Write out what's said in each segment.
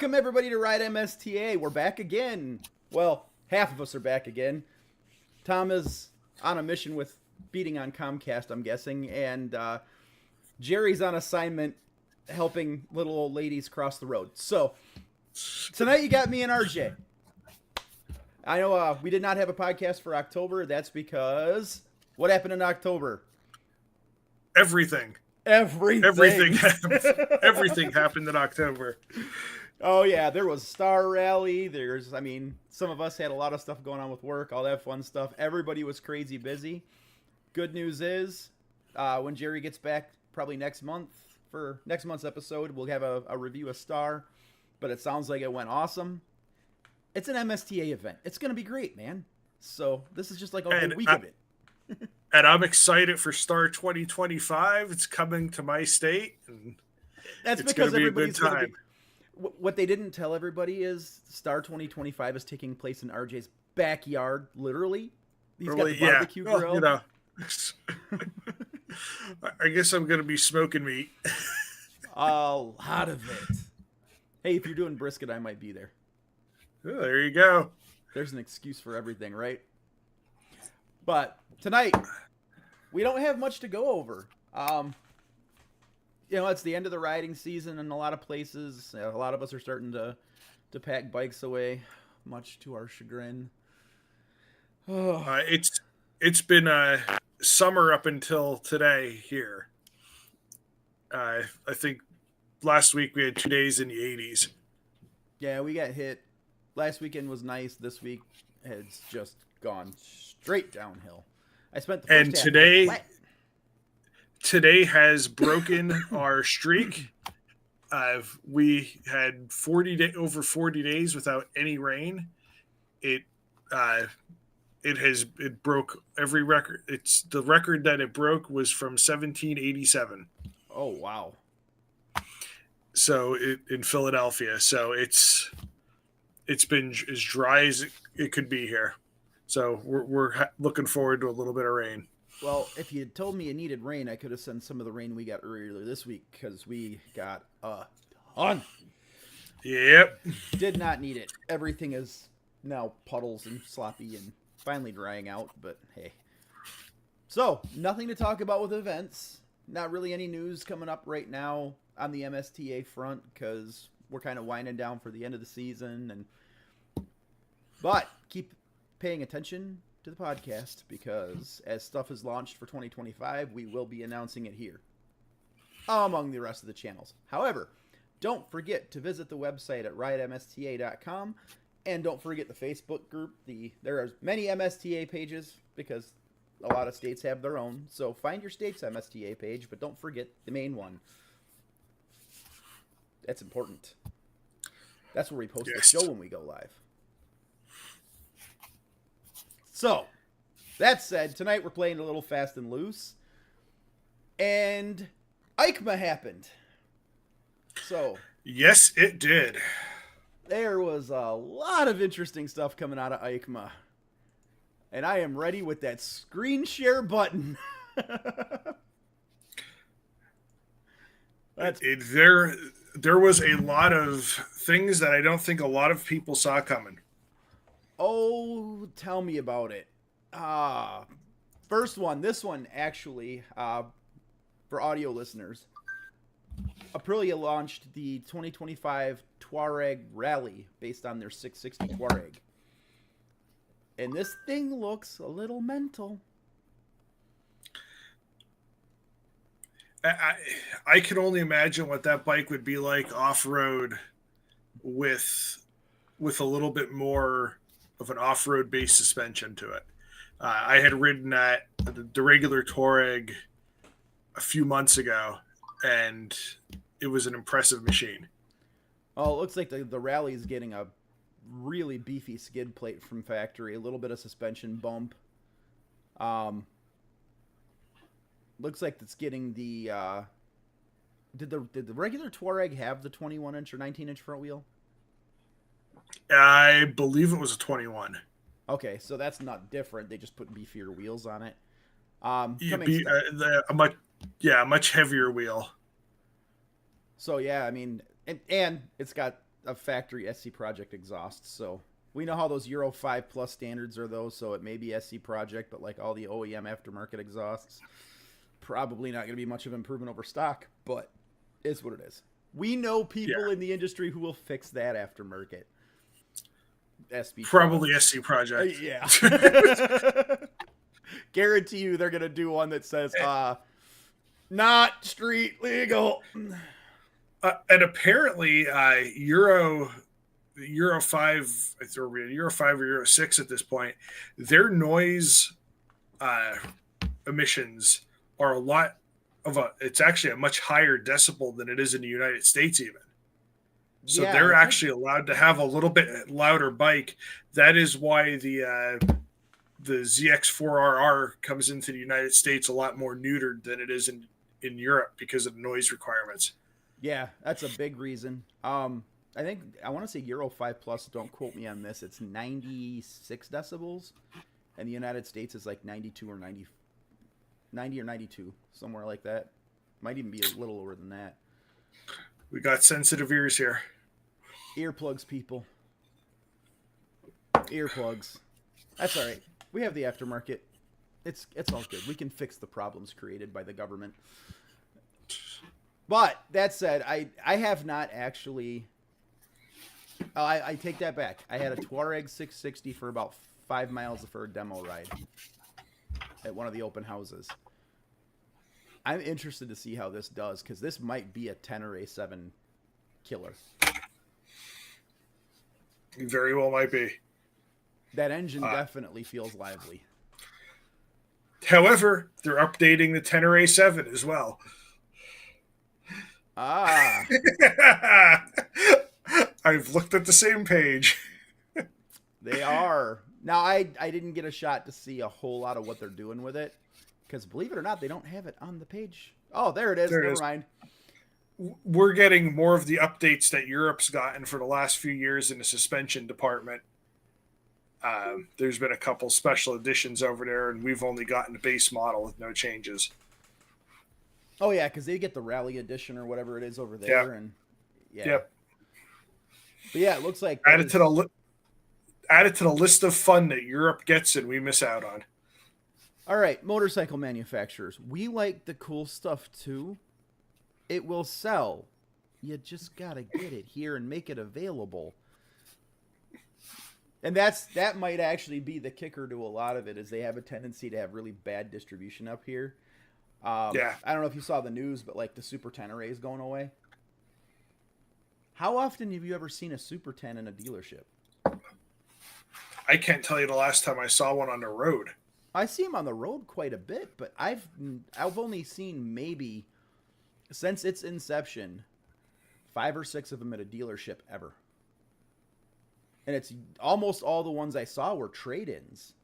Welcome everybody to RideMSTA. We're back again. Well, half of us are back again. Tom is on a mission with beating on Comcast, I'm guessing, and Jerry's on assignment helping little old ladies cross the road. So, tonight you got me and RJ. I know we did not have a podcast for October. That's because... What happened in October? Everything. Everything Happened in October. Oh, yeah, there was Star Rally. Some of us had a lot of stuff going on with work, all that fun stuff. Everybody was crazy busy. Good news is, when Jerry gets back, probably next month, for next month's episode, we'll have a review of Star. But it sounds like it went awesome. It's an MSTA event. It's going to be great, man. So this is just like a whole week of it. And I'm excited for Star 2025. It's coming to my state. And that's because everybody's going to be... What they didn't tell everybody is Star 2025 is taking place in RJ's backyard, literally. He's got the barbecue grill. Well, I guess I'm going to be smoking meat. A lot of it. Hey, if you're doing brisket, I might be there. Oh, there you go. There's an excuse for everything, right? But tonight, we don't have much to go over. It's the end of the riding season in a lot of places. A lot of us are starting to pack bikes away, much to our chagrin. It's been summer up until today here. I think last week we had 2 days in the 80s. Yeah, we got hit. Last weekend was nice. This week has just gone straight downhill. I spent the first half Today has broken our streak. We had over 40 days without any rain. It broke every record. It's the record that it broke was from 1787. Oh wow! So in Philadelphia. So it's been as dry as it could be here. So we're looking forward to a little bit of rain. Well, if you had told me you needed rain, I could have sent some of the rain we got earlier this week because we got a ton. Yep. Did not need it. Everything is now puddles and sloppy and finally drying out, but hey. So, nothing to talk about with events. Not really any news coming up right now on the MSTA front because we're kind of winding down for the end of the season. But keep paying attention to the podcast because as stuff is launched for 2025, we will be announcing it here among the rest of the channels. However, don't forget to visit the website at RideMSTA.com and don't forget the Facebook group. There are many MSTA pages because a lot of states have their own. So find your state's MSTA page, but don't forget the main one. That's important. That's where we post the show when we go live. So, that said, tonight we're playing a little fast and loose. And EICMA happened. So. Yes, it did. There was a lot of interesting stuff coming out of EICMA. And I am ready with that screen share button. There was a lot of things that I don't think a lot of people saw coming. Oh, tell me about it. First one, this one actually, for audio listeners. Aprilia launched the 2025 Touareg Rally based on their 660 Touareg. And this thing looks a little mental. I can only imagine what that bike would be like off-road with a little bit more of an off-road based suspension to it. I had ridden the regular Touareg a few months ago, and it was an impressive machine. Oh, it looks like the Rally is getting a really beefy skid plate from factory, a little bit of suspension bump. Looks like it's getting the did the regular Touareg have the 21-inch or 19-inch front wheel? I believe it was a 21. Okay, so that's not different. They just put beefier wheels on it. A much heavier wheel. So yeah, I mean, and it's got a factory SC Project exhaust, so we know how those Euro 5 plus standards are, though, so it may be SC Project, but like all the OEM aftermarket exhausts, probably not going to be much of an improvement over stock, but it's what it is. We know people in the industry who will fix that aftermarket. SB Probably SC Project. Yeah. Guarantee you they're going to do one that says, not street legal. And apparently, Euro 5, or Euro 5 or Euro 6 at this point, their noise emissions are it's actually a much higher decibel than it is in the United States even. So they're actually allowed to have a little bit louder bike. That is why the ZX4RR comes into the United States a lot more neutered than it is in Europe because of the noise requirements. Yeah, that's a big reason. I want to say Euro 5 Plus, don't quote me on this, it's 96 decibels, and the United States is like 92 or 90 or 92, somewhere like that. Might even be a little lower than that. We got sensitive ears here. Earplugs, people. Earplugs. That's all right. We have the aftermarket. It's all good. We can fix the problems created by the government. But that said, I have not actually. I take that back. I had a Touareg 660 for about 5 miles for a demo ride at one of the open houses. I'm interested to see how this does, because this might be a 10 or A7 killer. It very well might be. That engine definitely feels lively. However, they're updating the 10 or A7 as well. Ah. I've looked at the same page. They are. Now, I didn't get a shot to see a whole lot of what they're doing with it, because believe it or not, they don't have it on the page. Oh, there it is. Never mind. We're getting more of the updates that Europe's gotten for the last few years in the suspension department. There's been a couple special editions over there, and we've only gotten the base model with no changes. Oh, yeah, because they get the Rally Edition or whatever it is over there. Yep. And yeah. Yep. But yeah, it looks like added to the list of fun that Europe gets and we miss out on. All right, motorcycle manufacturers. We like the cool stuff too. It will sell. You just got to get it here and make it available. And that might actually be the kicker to a lot of it, is they have a tendency to have really bad distribution up here. I don't know if you saw the news, but like the Super 10 array is going away. How often have you ever seen a Super 10 in a dealership? I can't tell you the last time I saw one on the road. I see them on the road quite a bit, but I've only seen maybe, since its inception, 5 or 6 of them at a dealership ever. And it's almost all the ones I saw were trade-ins.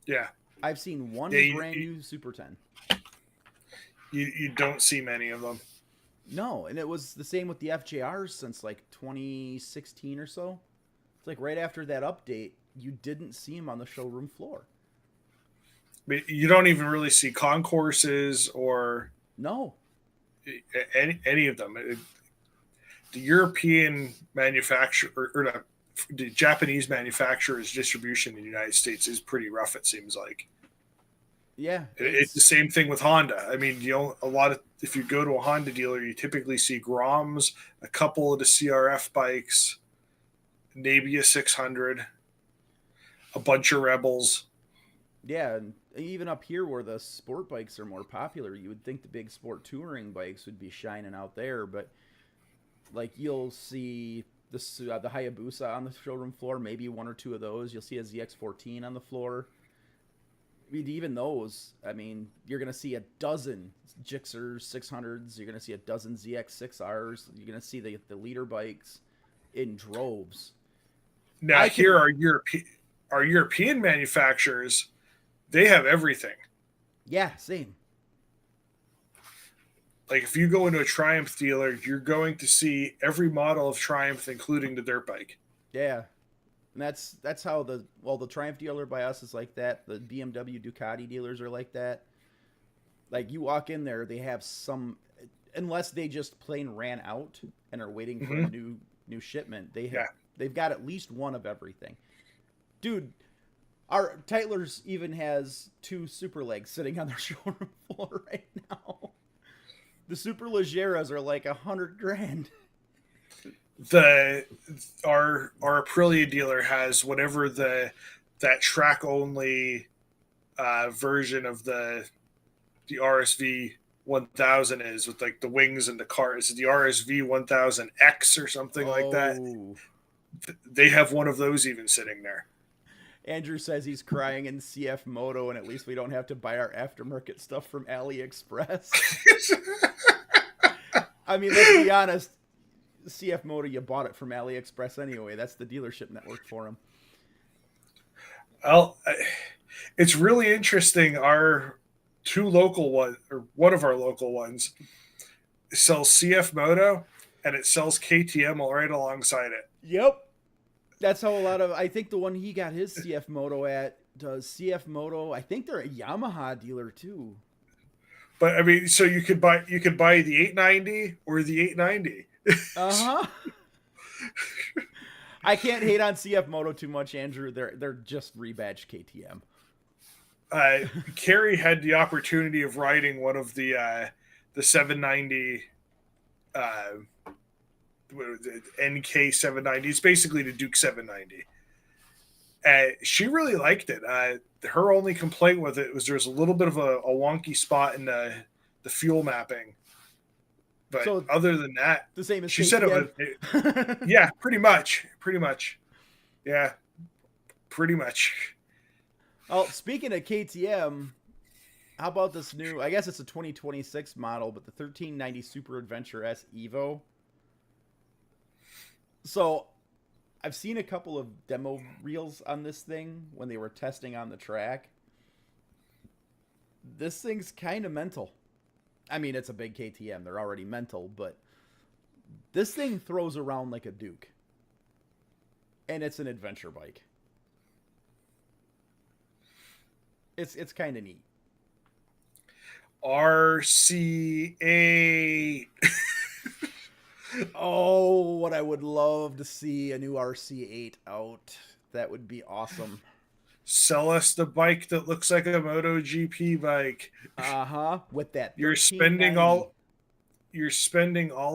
Yeah. I've seen one brand new Super 10. You don't see many of them. No, and it was the same with the FJRs since like 2016 or so. It's like right after that update, you didn't see them on the showroom floor. But you don't even really see concourses or any of them. The European manufacturer or the Japanese manufacturer's distribution in the United States is pretty rough, it seems like. Yeah. It's the same thing with Honda. I mean, if you go to a Honda dealer, you typically see Groms, a couple of the CRF bikes, maybe a 600, a bunch of Rebels. Yeah, and even up here where the sport bikes are more popular, you would think the big sport touring bikes would be shining out there, but like you'll see the Hayabusa on the showroom floor, maybe 1 or 2 of those. You'll see a ZX14 on the floor. I mean, even those, I mean, you're going to see a dozen Gixxers 600s. You're going to see a dozen ZX6Rs. You're going to see the leader bikes in droves. Now, our European manufacturers, they have everything. Yeah, same. Like if you go into a Triumph dealer, you're going to see every model of Triumph, including the dirt bike. Yeah. And that's how the Triumph dealer by us is like that. The BMW Ducati dealers are like that. Like you walk in there, they have some, unless they just plain ran out and are waiting for a new new shipment, Yeah. they've got at least one of everything. Dude, our Tytler's even has 2 super legs sitting on their showroom floor right now. The super Legeras are like $100,000. Our Aprilia dealer has whatever that track only version of the RSV 1000 is, with like the wings and the car. Is it the RSV 1000X or something like that? Oh. They have one of those even sitting there. Andrew says he's crying in CF Moto, and at least we don't have to buy our aftermarket stuff from AliExpress. I mean, let's be honest. CF Moto, you bought it from AliExpress anyway. That's the dealership network for them. Well, it's really interesting. Our 2 local ones, or one of our local ones, sells CF Moto, and it sells KTM right alongside it. Yep. That's how a lot of, I think the one he got his CF Moto at does CF Moto. I think they're a Yamaha dealer too. But I mean, so you could buy the 890 or the 890. Uh-huh. I can't hate on CF Moto too much, Andrew. They're just rebadged KTM. Kerry had the opportunity of riding one of the 790 NK 790. It's basically the Duke 790. She really liked it. Her only complaint with it was there was a little bit of a wonky spot in the fuel mapping. But so, other than that, the same as she KTM. said it was, yeah, pretty much. Yeah, pretty much. Oh, speaking of KTM, how about this new, I guess it's a 2026 model, but the 1390 Super Adventure S Evo. So, I've seen a couple of demo reels on this thing when they were testing on the track. This thing's kind of mental. I mean, it's a big KTM. They're already mental, but this thing throws around like a Duke. And it's an adventure bike. It's kind of neat. RC8. Oh, what I would love to see a new RC8 out. That would be awesome. Sell us the bike that looks like a MotoGP bike. Uh-huh. With that you're spending all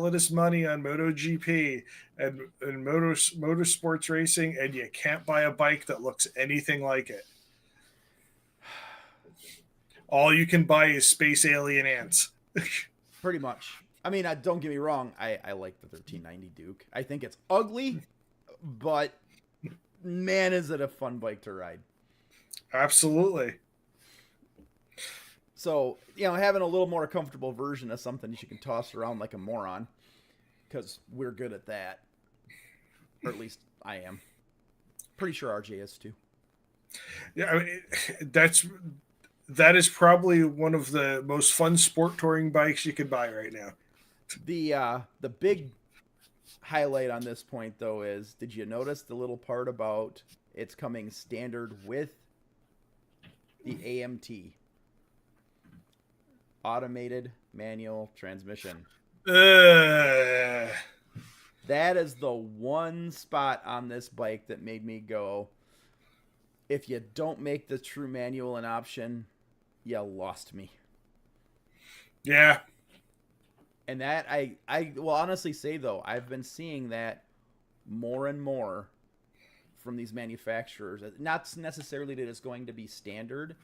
of this money on MotoGP and motorsports racing, and you can't buy a bike that looks anything like it. All you can buy is space alien ants. Pretty much. I mean, don't get me wrong. I like the 1390 Duke. I think it's ugly, but man, is it a fun bike to ride. Absolutely. So, having a little more comfortable version of something you can toss around like a moron, because we're good at that. Or at least I am. Pretty sure RJ is too. Yeah, I mean, that is probably one of the most fun sport touring bikes you could buy right now. The big highlight on this point, though, is, did you notice the little part about it's coming standard with the AMT? Automated manual transmission. That is the one spot on this bike that made me go, if you don't make the true manual an option, you lost me. Yeah. And that, I will honestly say, though, I've been seeing that more and more from these manufacturers. Not necessarily that it's going to be standard,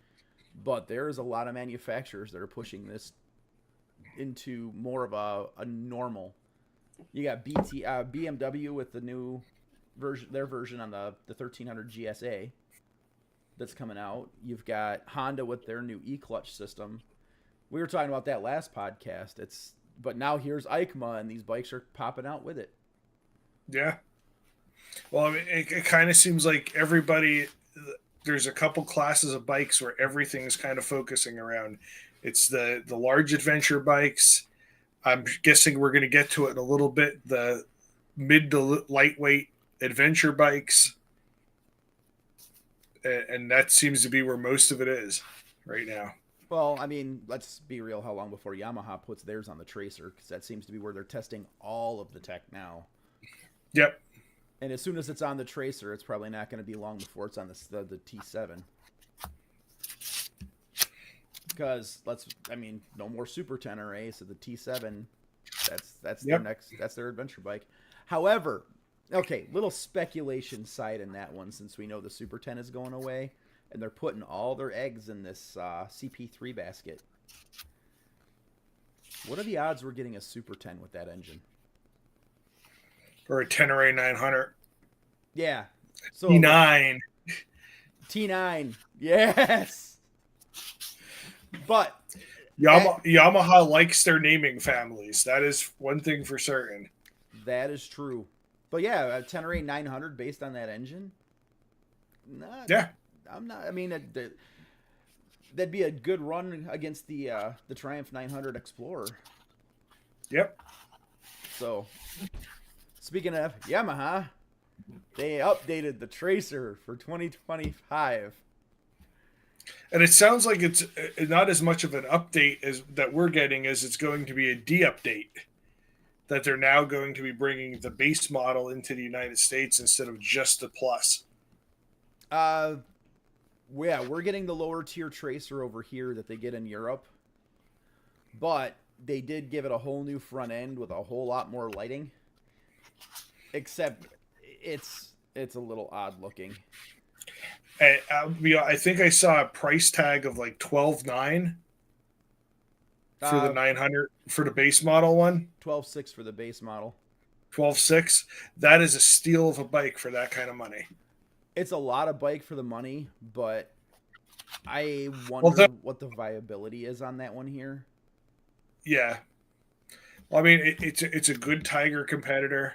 but there's a lot of manufacturers that are pushing this into more of a normal. You got BMW with the new version, their version on the 1300 GSA that's coming out. You've got Honda with their new e-clutch system. We were talking about that last podcast. But now here's EICMA, and these bikes are popping out with it. Yeah. Well, I mean, it kind of seems like everybody, there's a couple classes of bikes where everything is kind of focusing around. It's the large adventure bikes. I'm guessing we're going to get to it in a little bit. The mid to lightweight adventure bikes. And that seems to be where most of it is right now. Well, I mean, let's be real. How long before Yamaha puts theirs on the Tracer? Because that seems to be where they're testing all of the tech now. Yep. And as soon as it's on the Tracer, it's probably not going to be long before it's on the T7. Because no more Super Tenere, so the T7, that's their Yep. that's their adventure bike. However, okay, little speculation side in that one, since we know the Super 10 is going away, and they're putting all their eggs in this CP3 basket. What are the odds we're getting a Super 10 with that engine? Or a Tenere 900. Yeah. So T9. T9. Yes. But Yamaha likes their naming families. That is one thing for certain. That is true. But yeah, a Tenere 900 based on that engine. Yeah. I'm not. I mean, that'd be a good run against the Triumph 900 Explorer. Yep. So, speaking of Yamaha, they updated the Tracer for 2025. And it sounds like it's not as much of an update as that we're getting as it's going to be a de-update. That they're now going to be bringing the base model into the United States instead of just the Plus. Yeah, we're getting the lower tier Tracer over here that they get in Europe. But they did give it a whole new front end with a whole lot more lighting. Except it's a little odd looking. I think I saw a price tag of like $12,900 for the 900 for the base model one. $12,600 for the base model. $12,600. That is a steal of a bike for that kind of money. It's a lot of bike for the money, but I wonder what the viability is on that one here. Yeah. Well, I mean, it's a good Tiger competitor.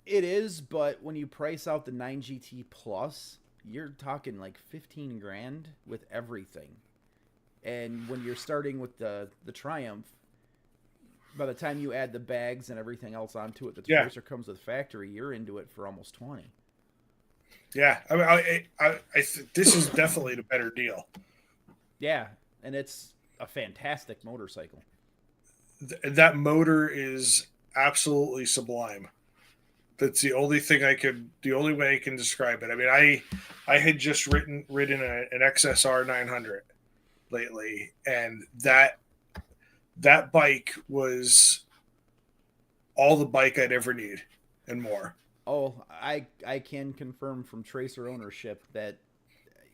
It is, but when you price out the 9GT Plus, you're talking like 15 grand with everything. And when you're starting with the Triumph, by the time you add the bags and everything else onto it, the Tracer comes with factory, you're into it for almost 20. Yeah, I mean, this is definitely the better deal. Yeah, and it's a fantastic motorcycle. That motor is absolutely sublime. That's the only way I can describe it. I mean, I had just ridden an XSR 900 lately, and that bike was all the bike I'd ever need and more. Oh, I can confirm from Tracer ownership that,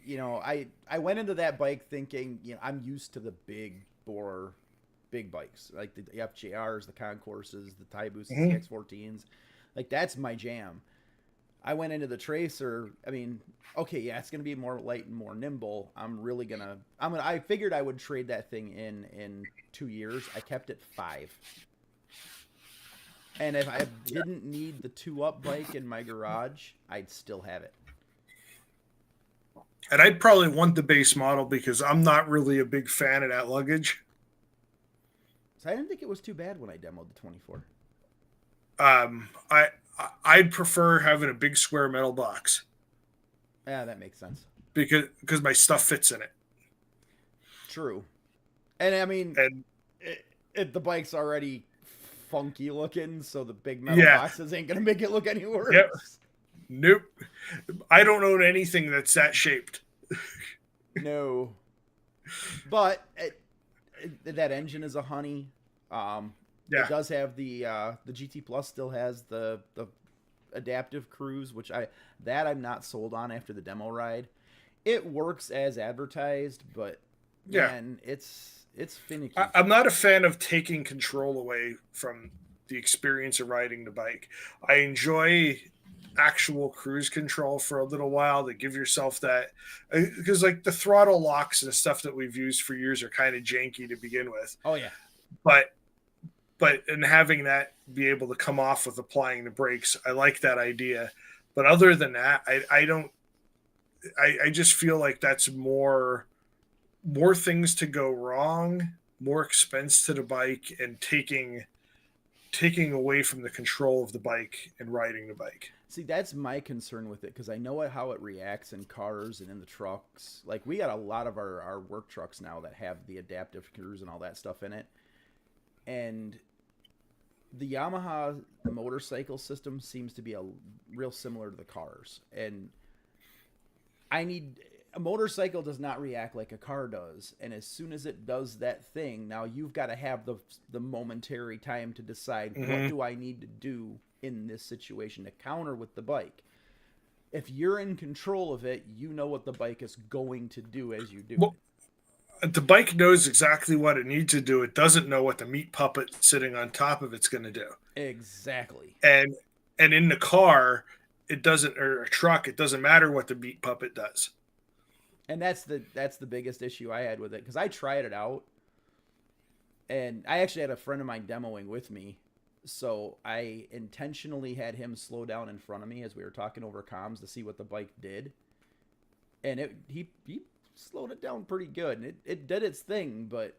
I went into that bike thinking, I'm used to the big bikes, like the FJRs, the Concourses, the Taibus, the CX-14s. Like, that's my jam. I went into the Tracer. I mean, okay, yeah, it's gonna be more light and more nimble. I figured I would trade that thing in 2 years. I kept it 5. And if I didn't need the 2-up bike in my garage, I'd still have it. And I'd probably want the base model because I'm not really a big fan of that luggage. So I didn't think it was too bad when I demoed the 24. I'd prefer having a big square metal box. Yeah, that makes sense. Because my stuff fits in it. True. And I mean, the bike's already funky looking, so the big metal boxes ain't gonna make it look any worse. Yep. Nope. I don't own anything that's that shaped. No. But that engine is a honey. It does have the GT Plus still has the adaptive cruise, which I'm not sold on after the demo ride. It works as advertised, but man, it's finicky. I'm not a fan of taking control away from the experience of riding the bike. I enjoy actual cruise control for a little while to give yourself that, because like the throttle locks and stuff that we've used for years are kind of janky to begin with. Oh yeah. But in having that be able to come off with applying the brakes, I like that idea. But other than that, I just feel like that's more things to go wrong, more expense to the bike, and taking away from the control of the bike and riding the bike. See, that's my concern with it, because I know how it reacts in cars and in the trucks. Like, we got a lot of our work trucks now that have the adaptive cruise and all that stuff in it. And the Yamaha motorcycle system seems to be a real similar to the cars, and I need a motorcycle does not react like a car does, and as soon as it does that thing, now you've got to have the momentary time to decide what do I need to do in this situation to counter with the bike. If you're in control of it, you know what the bike is going to do as you do Well, the bike knows exactly what it needs to do. It doesn't know what the meat puppet sitting on top of it's going to do. it. Exactly. And in the car, it doesn't, or a truck, it doesn't matter what the meat puppet does. And that's the biggest issue I had with it, because I tried it out, and I actually had a friend of mine demoing with me, so I intentionally had him slow down in front of me as we were talking over comms to see what the bike did, and he slowed it down pretty good, and it did its thing, but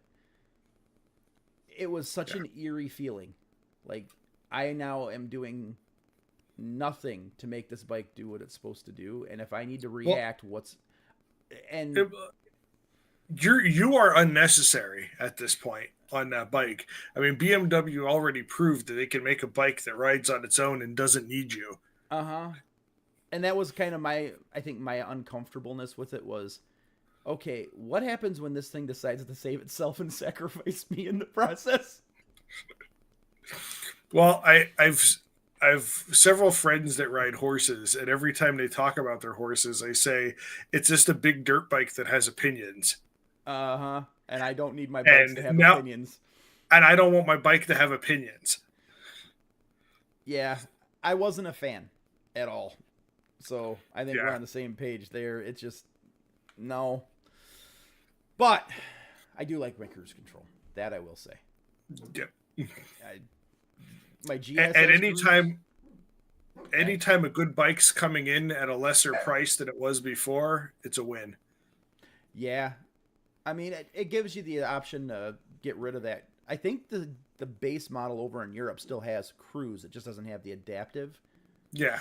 it was such an eerie feeling. Like, I now am doing nothing to make this bike do what it's supposed to do, and if I need to react, you are unnecessary at this point on that bike. I mean, BMW already proved that they can make a bike that rides on its own and doesn't need you. And that was kind of I think my uncomfortableness with it was, okay, what happens when this thing decides to save itself and sacrifice me in the process? Well, I've several friends that ride horses, and every time they talk about their horses, I say it's just a big dirt bike that has opinions. And I don't need my bikes to have opinions. And I don't want my bike to have opinions. Yeah, I wasn't a fan at all. So I think we're on the same page there. It's just, no. But I do like my cruise control. That I will say. Yep. My GSS at anytime a good bike's coming in at a lesser price than it was before, it's a win. Yeah. I mean, it gives you the option to get rid of that. I think the base model over in Europe still has cruise. It just doesn't have the adaptive. Yeah.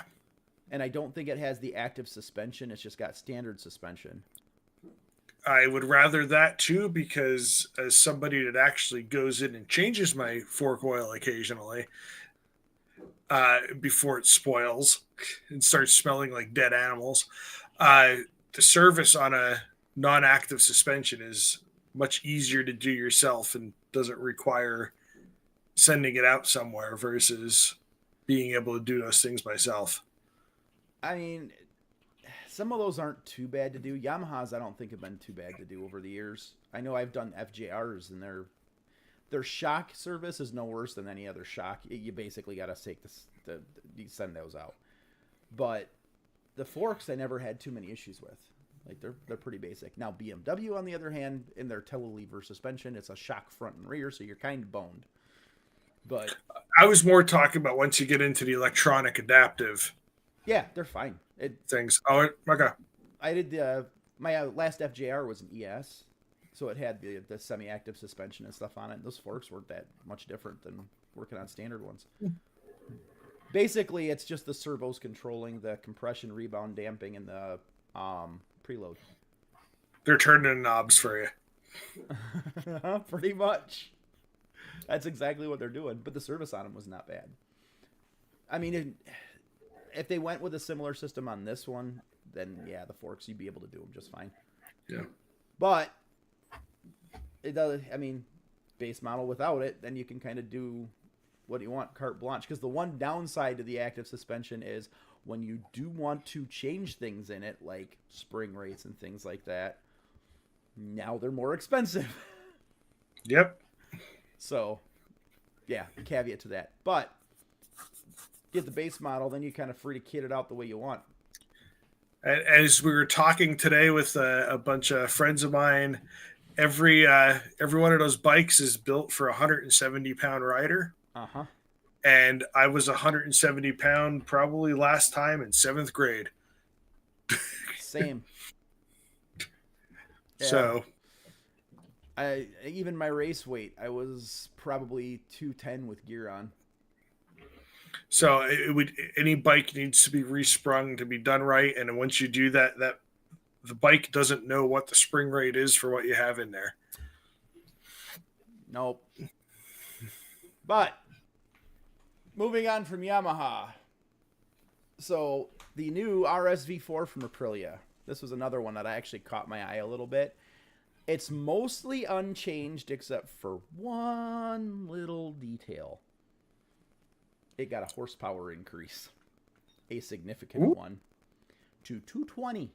And I don't think it has the active suspension. It's just got standard suspension. I would rather that too, because as somebody that actually goes in and changes my fork oil occasionally, before it spoils and starts smelling like dead animals, the service on a non-active suspension is much easier to do yourself and doesn't require sending it out somewhere versus being able to do those things myself. I mean, some of those aren't too bad to do. Yamahas, I don't think have been too bad to do over the years. I know I've done FJRs, and their shock service is no worse than any other shock. You basically got to take you send those out. But the forks, I never had too many issues with. Like, they're pretty basic. Now BMW, on the other hand, in their telelever suspension, it's a shock front and rear, so you're kind of boned. But I was more talking about once you get into the electronic adaptive. Yeah, they're fine. Things. Oh, okay. I did my last FJR was an ES, so it had the semi-active suspension and stuff on it. Those forks weren't that much different than working on standard ones. Basically, it's just the servos controlling the compression, rebound, damping, and the preload. They're turning knobs for you. Pretty much. That's exactly what they're doing. But the service on them was not bad. I mean, if they went with a similar system on this one, then yeah, the forks, you'd be able to do them just fine. Yeah. But it does. I mean, base model without it, then you can kind of do what you want, carte blanche. Because the one downside to the active suspension is when you do want to change things in it, like spring rates and things like that, now they're more expensive. Yep. So, yeah, caveat to that. But get the base model, then you're kind of free to kit it out the way you want. As we were talking today with a bunch of friends of mine, every one of those bikes is built for a 170-pound rider. Uh-huh. And I was 170-pound probably last time in 7th grade. Same. Yeah. So even my race weight, I was probably 210 with gear on. So any bike needs to be resprung to be done right, and once you do that the bike doesn't know what the spring rate is for what you have in there. Nope. But Moving on from Yamaha. So the new RSV4 from Aprilia. This was another one that I actually caught my eye a little bit. It's mostly unchanged except for one little detail. It got a horsepower increase. A significant one. To 220.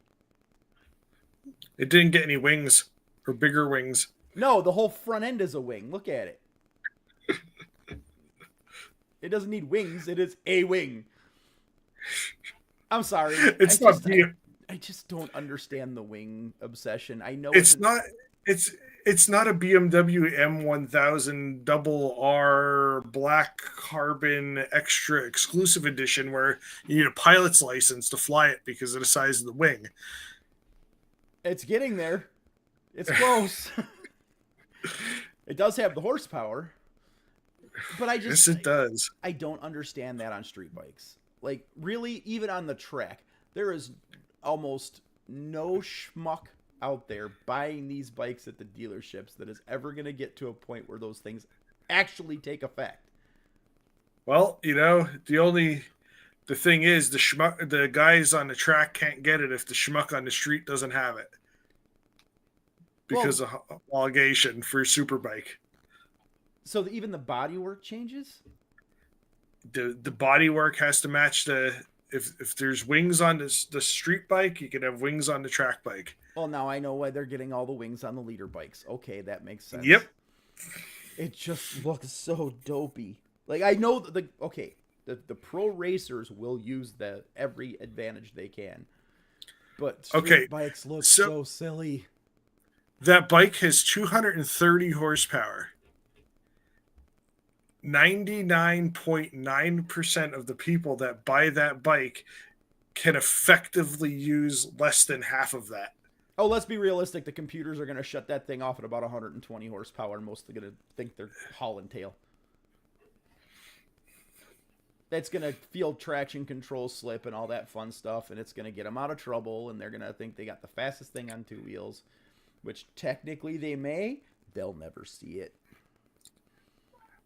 It didn't get any wings or bigger wings. No, the whole front end is a wing. Look at it. It doesn't need wings. It is a wing. I'm sorry. I just don't understand the wing obsession. I know it's not a BMW M1000 double R black carbon extra exclusive edition where you need a pilot's license to fly it because of the size of the wing. It's getting there. It's close. It does have the horsepower. But Yes, it does. I don't understand that on street bikes. Like, really, even on the track, there is almost no schmuck out there buying these bikes at the dealerships that is ever going to get to a point where those things actually take effect. Well, the thing is the guys on the track can't get it if the schmuck on the street doesn't have it because of homologation for Superbike. So even the bodywork changes? The bodywork has to match if there's wings on the street bike, you can have wings on the track bike. Well, now I know why they're getting all the wings on the leader bikes. Okay, that makes sense. Yep. It just looks so dopey. Like, I know that the pro racers will use every advantage they can. But street bikes look so silly. That bike has 230 horsepower. 99.9% of the people that buy that bike can effectively use less than half of that. Oh, let's be realistic. The computers are going to shut that thing off at about 120 horsepower, and most are going to think they're hauling tail. That's going to feel traction control slip and all that fun stuff, and it's going to get them out of trouble, and they're going to think they got the fastest thing on two wheels, which technically they may. They'll never see it.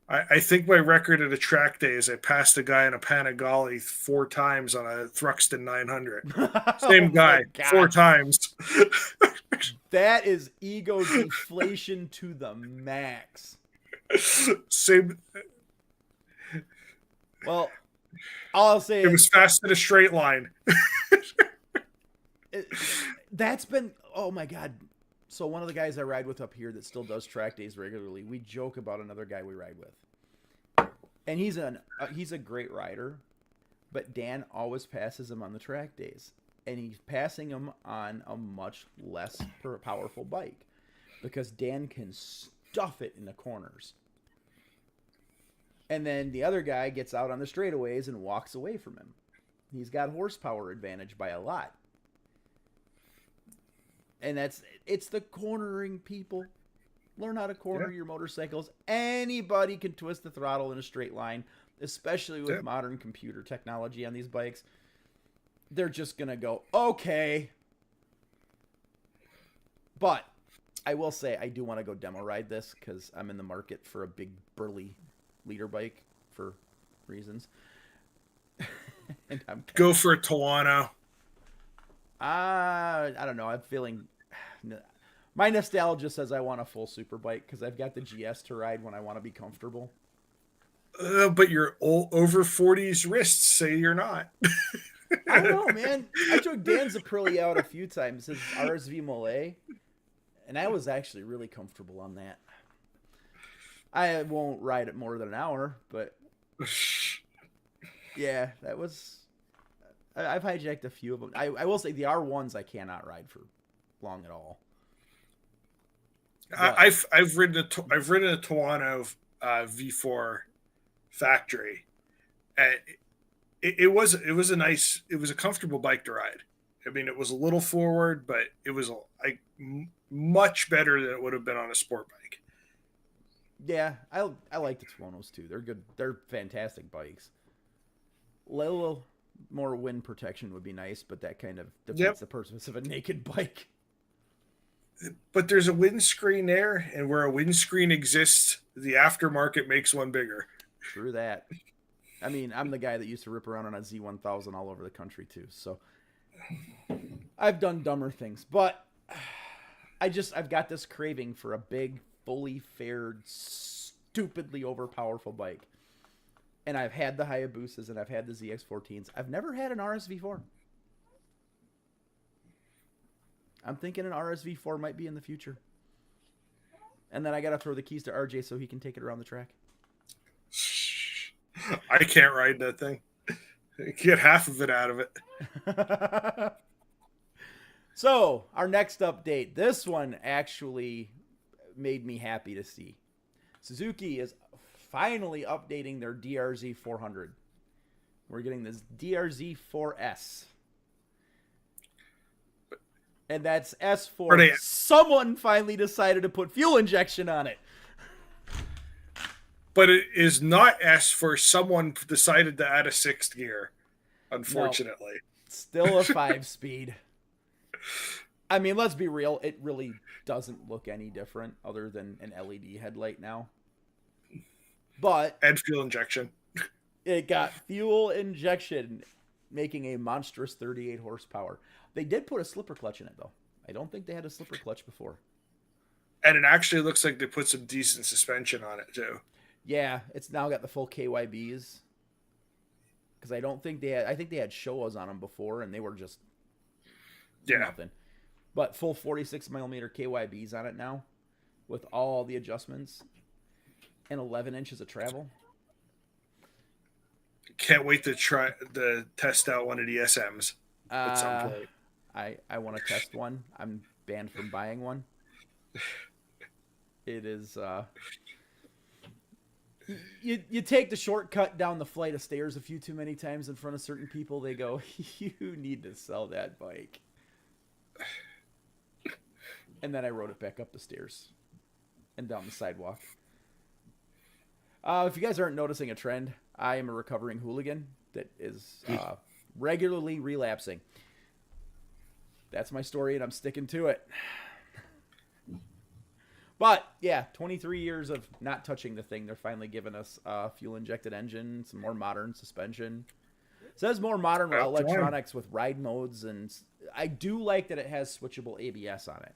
I think my record at a track day is I passed a guy in a Panigale 4 times on a Thruxton 900. Same guy, 4 times. That is ego deflation to the max. Same. Well, all I'll say it was fast in a straight line. That's been, oh my God. So one of the guys I ride with up here that still does track days regularly, we joke about another guy we ride with. And he's a great rider, but Dan always passes him on the track days. And he's passing him on a much less powerful bike because Dan can stuff it in the corners. And then the other guy gets out on the straightaways and walks away from him. He's got horsepower advantage by a lot. And it's the cornering, people. Learn how to corner your motorcycles. Anybody can twist the throttle in a straight line, especially with modern computer technology on these bikes. They're just going to go, okay. But I will say I do want to go demo ride this because I'm in the market for a big burly leader bike for reasons. And go for a Tawano. I don't know. I'm feeling... My nostalgia says I want a full super bike because I've got the GS to ride when I want to be comfortable. But your over 40s wrists say you're not. I don't know, man. I took Dan's Aprilia out a few times, his RSV Malay, and I was actually really comfortable on that. I won't ride it more than an hour, but yeah, that was... I've hijacked a few of them. I will say the R1s I cannot ride for long at all. I've ridden a Tawano V4 factory. It was a comfortable bike to ride. I mean, it was a little forward, but it was much better than it would have been on a sport bike. Yeah, I like the Tawanos too. They're good. They're fantastic bikes. A little more wind protection would be nice, but that kind of defeats the purpose of a naked bike. But there's a windscreen there, and where a windscreen exists, the aftermarket makes one bigger. True that. I mean, I'm the guy that used to rip around on a Z1000 all over the country too. So I've done dumber things, but I've got this craving for a big, fully fared, stupidly overpowerful bike. And I've had the Hayabusas and I've had the ZX14s. I've never had an RSV4. I'm thinking an RSV4 might be in the future. And then I got to throw the keys to RJ so he can take it around the track. I can't ride that thing. Get half of it out of it. So, our next update. This one actually made me happy to see. Suzuki is finally updating their DRZ 400. We're getting this DRZ 4S. And that's S for someone finally decided to put fuel injection on it. But it is not S for someone decided to add a sixth gear, unfortunately. No, still a 5-speed. I mean, let's be real. It really doesn't look any different other than an LED headlight now. But and fuel injection. It got fuel injection, making a monstrous 38 horsepower. They did put a slipper clutch in it, though. I don't think they had a slipper clutch before. And it actually looks like they put some decent suspension on it, too. Yeah, it's now got the full KYBs. Because I don't think they had... I think they had Showas on them before, and they were just... nothing. But full 46mm KYBs on it now, with all the adjustments, and 11 inches of travel. Can't wait to test out one of the SMs at some point. I want to test one. I'm banned from buying one. It is you take the shortcut down the flight of stairs a few too many times in front of certain people. They go, you need to sell that bike. And then I rode it back up the stairs and down the sidewalk. If you guys aren't noticing a trend, I am a recovering hooligan that is regularly relapsing. That's my story, and I'm sticking to it. But, yeah, 23 years of not touching the thing. They're finally giving us a fuel-injected engine, some more modern suspension. It says more modern electronics with ride modes, and I do like that it has switchable ABS on it.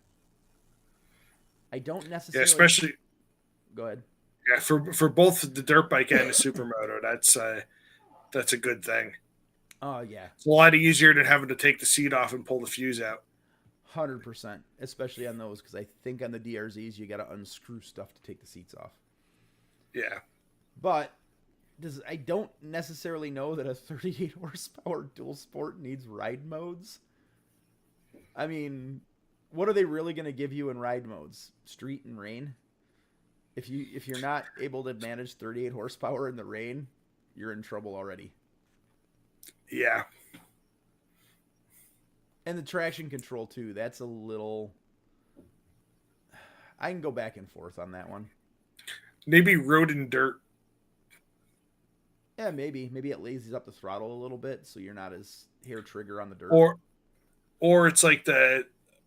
I don't necessarily... Yeah, especially... Go ahead. Yeah, for both the dirt bike and the supermoto, that's a good thing. Oh, yeah. It's a lot easier than having to take the seat off and pull the fuse out. 100%, especially on those, because I think on the DRZs, you got to unscrew stuff to take the seats off. Yeah. But I don't necessarily know that a 38 horsepower dual sport needs ride modes. I mean, what are they really going to give you in ride modes? Street and rain? If you're not able to manage 38 horsepower in the rain, you're in trouble already. Yeah. And the traction control, too. That's a little... I can go back and forth on that one. Maybe road and dirt. Yeah, maybe. Maybe it lays up the throttle a little bit so you're not as hair trigger on the dirt. Or it's like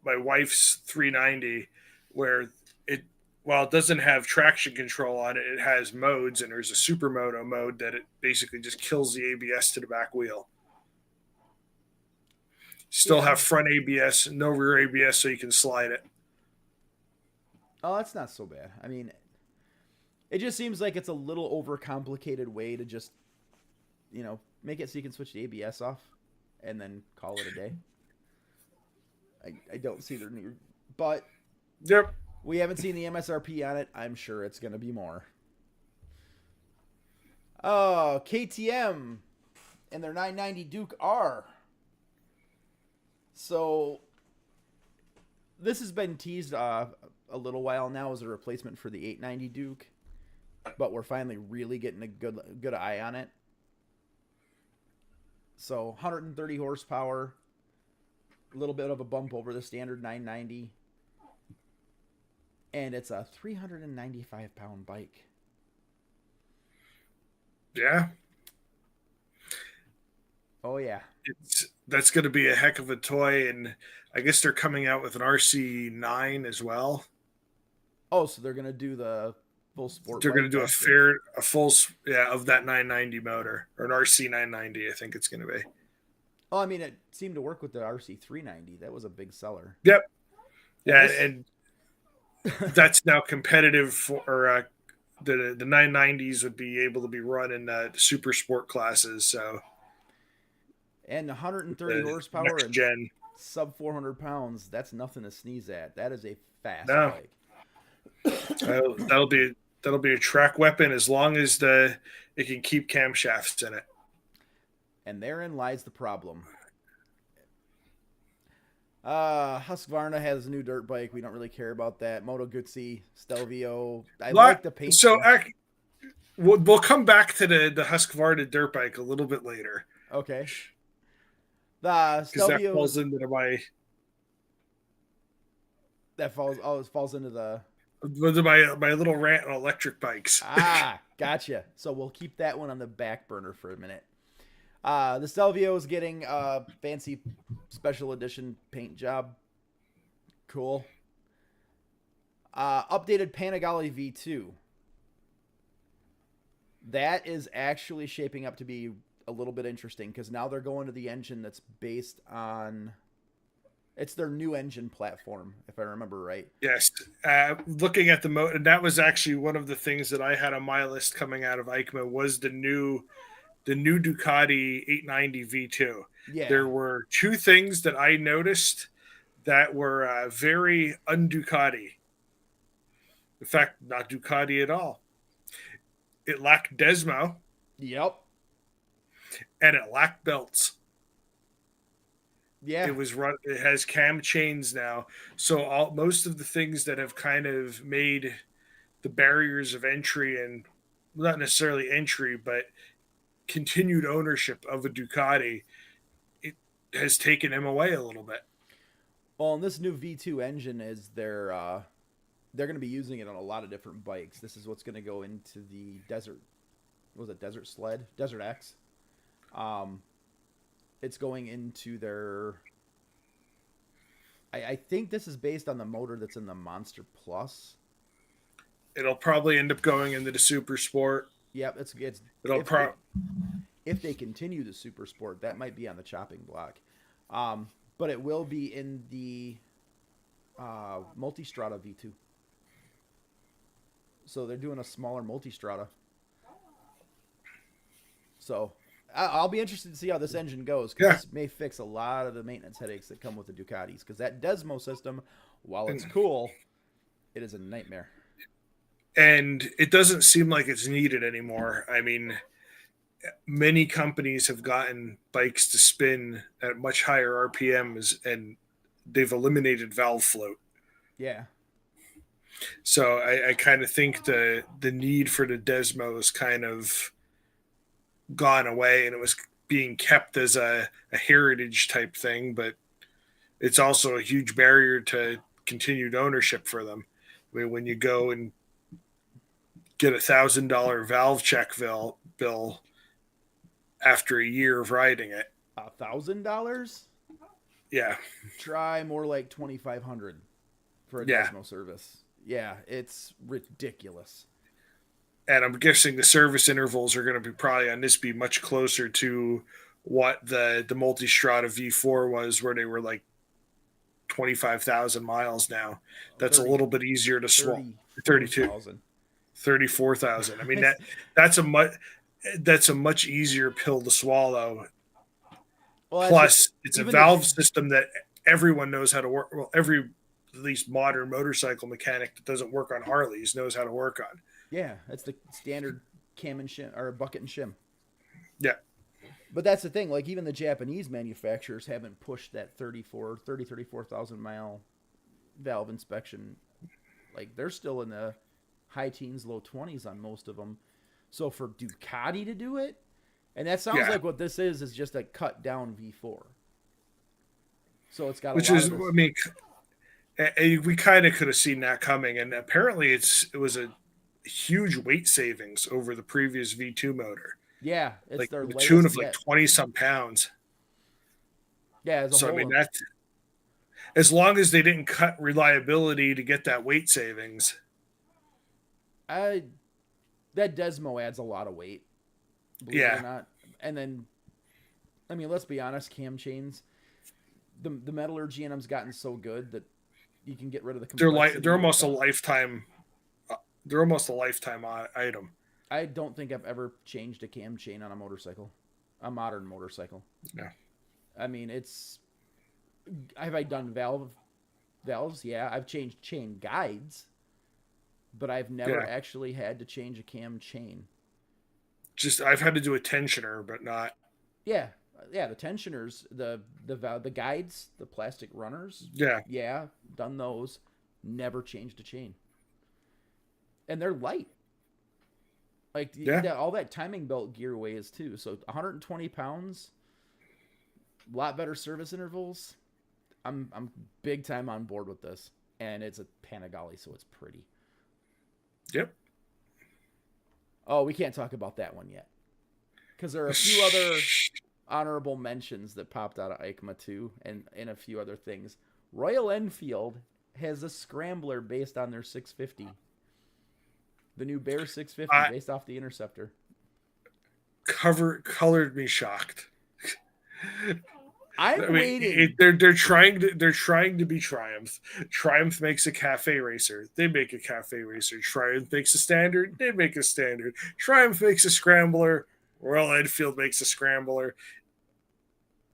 my wife's 390 where it doesn't have traction control on it, it has modes, and there's a supermoto mode that it basically just kills the ABS to the back wheel. Still have front ABS, no rear ABS, so you can slide it. Oh, that's not so bad. I mean, it just seems like it's a little overcomplicated way to just, make it so you can switch the ABS off and then call it a day. I don't see their need, but yep. We haven't seen the MSRP on it. I'm sure it's going to be more. Oh, KTM and their 990 Duke R. So this has been teased a little while now as a replacement for the 890 Duke, but we're finally really getting a good eye on it. So 130 horsepower, a little bit of a bump over the standard 990. And it's a 395-pound bike. Yeah. Oh, yeah. That's going to be a heck of a toy, and I guess they're coming out with an RC9 as well. Oh, so they're going to do the full sport they're going bike. to do a full of that 990 motor, or an RC 990. I think it's going to be. Oh, I mean, it seemed to work with the RC 390. That was a big seller. Yep. And Yeah, this... and that's now competitive for the 990s would be able to be run in the super sport classes. So and 130 the horsepower next and gen, sub 400 pounds. That's nothing to sneeze at. That is a fast no, bike. that'll be a track weapon as long as it can keep camshafts in it. And therein lies the problem. Husqvarna has a new dirt bike. We don't really care about that. Moto Guzzi, Stelvio. I like the paint. So we'll come back to the Husqvarna dirt bike a little bit later. Okay. The Because that Stelvio falls into my it falls into the my little rant on electric bikes. Gotcha. So we'll keep that one on the back burner for a minute. The Stelvio is getting a fancy special edition paint job. Cool. Updated Panigale V2. That is actually shaping up to be a little bit interesting because now they're going to the engine that's based on... It's their new engine platform, if I remember right. Yes. Looking at the and that was actually one of the things that I had on my list coming out of EICMA was the new Ducati 890 V2. Yeah. There were two things that I noticed that were very un-Ducati. In fact, not Ducati at all. It lacked Desmo. Yep. And it lacked belts. Yeah. It has cam chains now. So most of the things that have kind of made the barriers of entry, and not necessarily entry, but continued ownership of a Ducati, it has taken them away a little bit. Well, and this new V2 engine is they're going to be using it on a lot of different bikes. This is what's going to go into the Desert. What was it? Desert Sled? Desert X. It's going into their... I think this is based on the motor that's in the Monster Plus. It'll probably end up going into the Super Sport. Yep, if they continue the Super Sport, that might be on the chopping block. But it will be in the Multistrada V2. So they're doing a smaller Multistrada. So I'll be interested to see how this engine goes, because this may fix a lot of the maintenance headaches that come with the Ducatis. Because that Desmo system, while it's cool, it is a nightmare. And it doesn't seem like it's needed anymore. I mean, many companies have gotten bikes to spin at much higher RPMs, and they've eliminated valve float. Yeah. So I kind of think the need for the Desmo is kind of gone away, and it was being kept as a heritage type thing, but it's also a huge barrier to continued ownership for them. I mean, when you go and get $1,000 valve check bill after a year of riding it. $1,000? Yeah. Try more like $2,500 for a Desmo service. Yeah, it's ridiculous. And I'm guessing the service intervals are going to be probably on this be much closer to what the Multistrada V4 was, where they were like 25,000 miles now. That's 30, a little bit easier to swallow. 34,000. I mean, that's a much easier pill to swallow. Well, plus, it's a valve system that everyone knows how to work. Well, every at least modern motorcycle mechanic that doesn't work on Harleys knows how to work on. Yeah, that's the standard cam and shim, or bucket and shim. Yeah. But that's the thing. Like, even the Japanese manufacturers haven't pushed that 34,000 mile valve inspection. Like, they're still in the high teens, low 20s on most of them. So for Ducati to do it, and that sounds like what this is just a cut down V4. So it's got I mean, we kind of could have seen that coming, and apparently it was a huge weight savings over the previous V2 motor. Yeah, it's like their the tune of like 20-some pounds. Yeah, I mean, that as long as they didn't cut reliability to get that weight savings. I that Desmo adds a lot of weight, believe it or Yeah, not. And then, I mean, let's be honest, cam chains, the metallurgy in them's gotten so good that you can get rid of the complexity. they're almost a without- lifetime. They're almost a lifetime item. I don't think I've ever changed a cam chain on a motorcycle, a modern motorcycle. Yeah. I mean, it's. Have I done valves? Yeah, I've changed chain guides, but I've never Yeah. actually had to change a cam chain. Just I've had to do a tensioner, but not. Yeah, yeah, the tensioners, the guides, the plastic runners. Yeah. Yeah, done those. Never changed a chain, and they're light. Like Yeah. all that timing belt gear weighs too. So 120 pounds, a lot better service intervals. I'm big time on board with this, and it's a Panigale, so it's pretty. Yep. Oh, we can't talk about that one yet, because there are a few other honorable mentions that popped out of EICMA too, and a few other things. Royal Enfield has a scrambler based on their 650. The new Bear 650 based off the Interceptor. Colored me shocked. I'm waiting. They're trying to be Triumph. Triumph makes a cafe racer. They make a cafe racer. Triumph makes a standard. They make a standard. Triumph makes a scrambler. Royal Enfield makes a scrambler.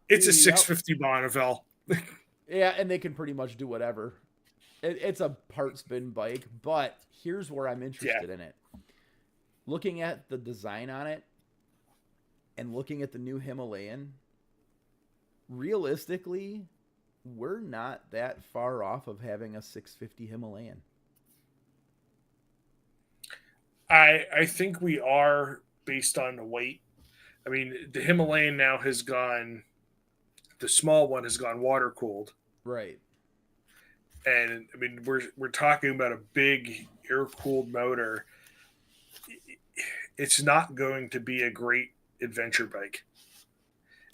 It's a 650 Bonneville. Yeah, and they can pretty much do whatever. It's a part spin bike, but here's where I'm interested in it. Looking at the design on it and looking at the new Himalayan, realistically, we're not that far off of having a 650 Himalayan. I think we are based on the weight. I mean, the Himalayan now has gone, the small one has gone water cooled. Right. And I mean, we're talking about a big air cooled motor. It's not going to be a great adventure bike.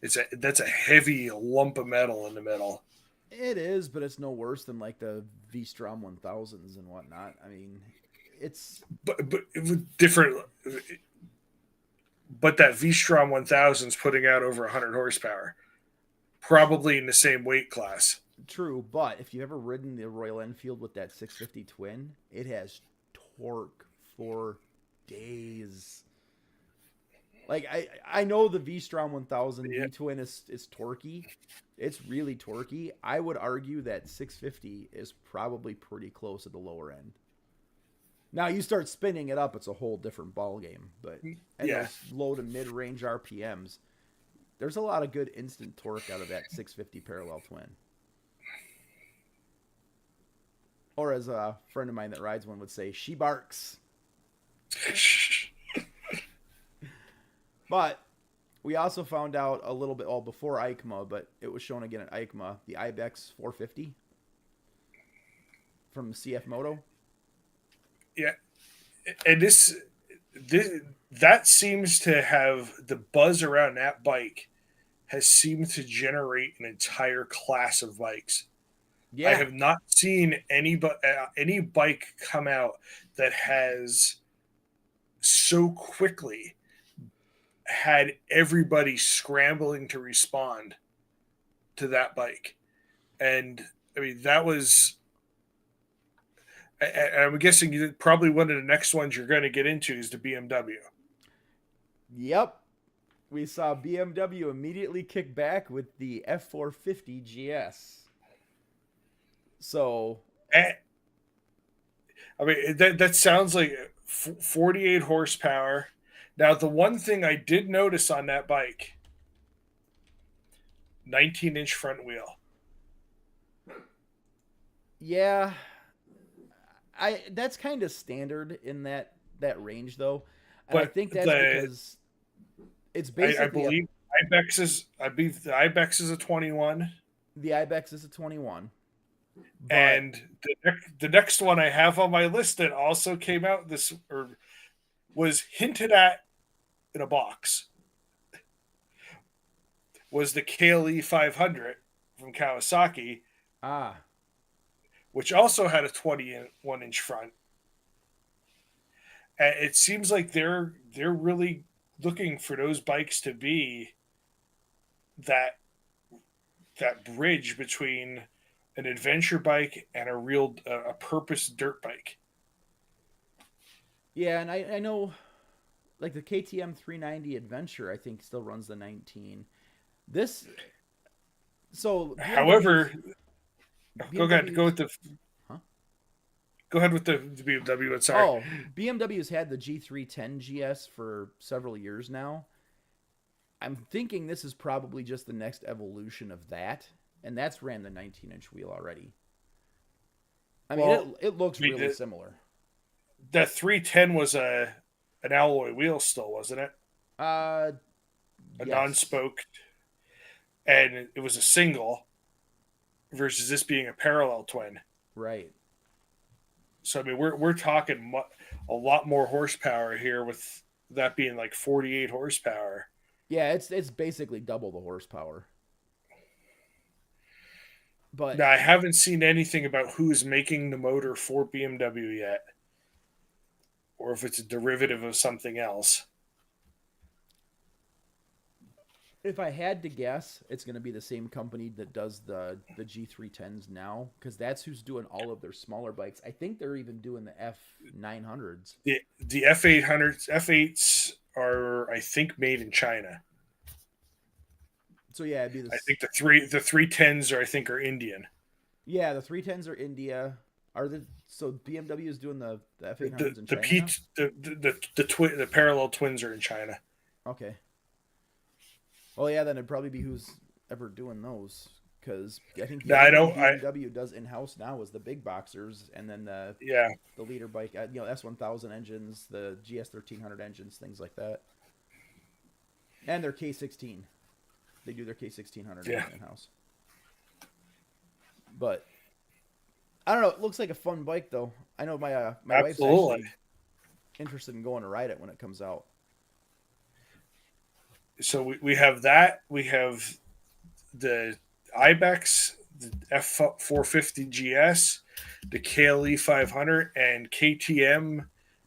That's a heavy lump of metal in the middle. It is, but it's no worse than like the V-Strom 1000s and whatnot. I mean, it's but different. But that V-Strom 1000 is putting out over 100 horsepower, probably in the same weight class. True, but if you've ever ridden the Royal Enfield with that 650 twin, it has torque for days. Like I know the V-Strom 1000 V-twin is torquey. It's really torquey. I would argue that 650 is probably pretty close at the lower end. Now you start spinning it up, it's a whole different ball game. But those low to mid-range RPMs, there's a lot of good instant torque out of that 650 parallel twin. Or as a friend of mine that rides one would say, she barks. But we also found out a little bit before EICMA, but it was shown again at EICMA, the Ibex 450 from CF Moto. Yeah, and that seems to have the buzz around that bike has seemed to generate an entire class of bikes. Yeah. I have not seen any bike come out that has so quickly had everybody scrambling to respond to that bike. And I mean, that was, I'm guessing probably one of the next ones you're going to get into is the BMW. Yep. We saw BMW immediately kick back with the F450 GS. So, I mean, that sounds like 48 horsepower. Now, the one thing I did notice on that bike, 19-inch front wheel. Yeah. That's kind of standard in that range, though. And I think that's because it's basically... I believe the Ibex is a 21. The Ibex is a 21. But, and the next one I have on my list that also came out was hinted at in a box was the KLE 500 from Kawasaki. Which also had a 21-inch front. it seems like they're really looking for those bikes to be that bridge between an adventure bike and a real a purpose dirt bike. Yeah, and I know like the KTM 390 Adventure, I think still runs the 19. This so BMW's However, go ahead. BMW's huh? Go ahead with the BMW. Sorry. Oh, BMW's had the G310 GS for several years now. I'm thinking this is probably just the next evolution of that, and that's ran the 19-inch wheel already. I mean, Well, it looks really similar. That 310 was an alloy wheel still, wasn't it? Uh, A yes, non-spoke, and it was a single versus this being a parallel twin. right. So I mean, we're talking a lot more horsepower here, with that being like 48 horsepower. Yeah, it's basically double the horsepower. But Now I haven't seen anything about who's making the motor for BMW yet, or if it's a derivative of something else. if I had to guess, it's going to be the same company that does the G310s now, because that's who's doing all of their smaller bikes. I think they're even doing the F900s. The F800s, F8s are, I think, made in China. So yeah, it'd be I think the 310s are Indian. Yeah, the 310s are India. Are the so BMW is doing the F800s in China? The parallel twins are in China. Okay. Well, yeah, then it'd probably be who's ever doing those, because I think BMW does in house now is the big boxers, and then the leader bike, S1000 engines, the GS1300 engines, things like that, and their K16. They do their K1600 in house. But I don't know. It looks like a fun bike, though. I know my wife's actually interested in going to ride it when it comes out. So we have that. We have the Ibex, the F450 GS, the KLE 500, and KTM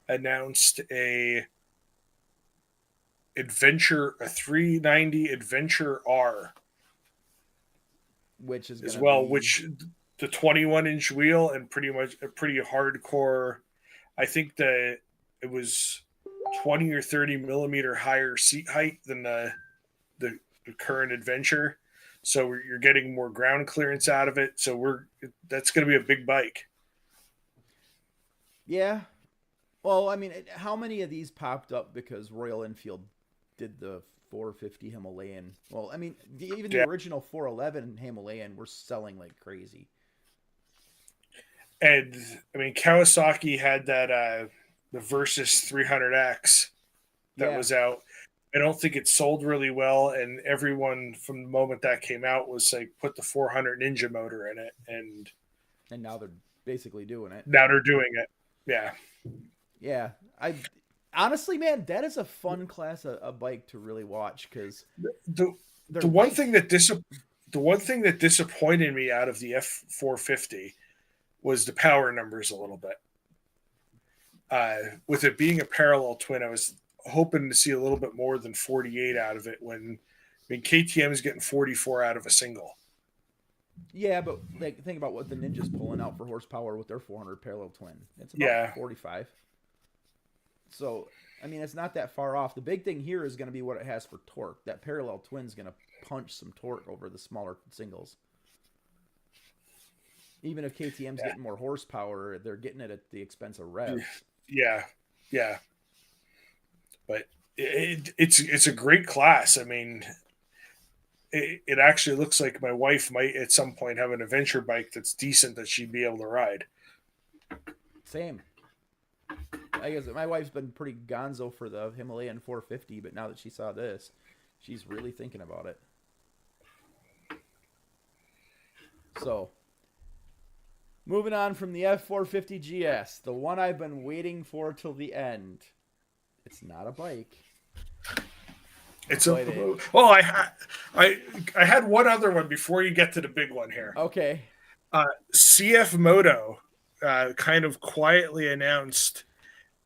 announced a 390 Adventure R, which is as well, which the 21-inch wheel and pretty much a pretty hardcore. I think that it was 20 or 30 millimeter higher seat height than the current Adventure, so you're getting more ground clearance out of it. So that's going to be a big bike. Yeah. Well, I mean, how many of these popped up because Royal Enfield did the 450 Himalayan? Well, I mean, even the original 411 Himalayan were selling like crazy. And I mean, Kawasaki had that the Versys 300X that was out. I don't think it sold really well, and everyone from the moment that came out was like, put the 400 Ninja motor in it, and now they're basically doing it. Now they're doing it. Yeah. Yeah. I honestly, man, that is a fun class of bike to really watch, because the one thing that disappointed me out of the F450 was the power numbers a little bit. With it being a parallel twin, I was hoping to see a little bit more than 48 out of it, when KTM is getting 44 out of a single. Yeah, but like, think about what the Ninja's pulling out for horsepower with their 400 parallel twin. It's about 45. So, I mean, it's not that far off. The big thing here is going to be what it has for torque. That parallel twin's going to punch some torque over the smaller singles. Even if KTM's getting more horsepower, they're getting it at the expense of revs. Yeah. But it's a great class. I mean, it actually looks like my wife might at some point have an adventure bike that's decent that she'd be able to ride. Same. I guess my wife's been pretty gonzo for the Himalayan 450, but now that she saw this, she's really thinking about it. So, moving on from the F450 GS, the one I've been waiting for till the end. It's not a bike. It's I had one other one before you get to the big one here. Okay. CF Moto kind of quietly announced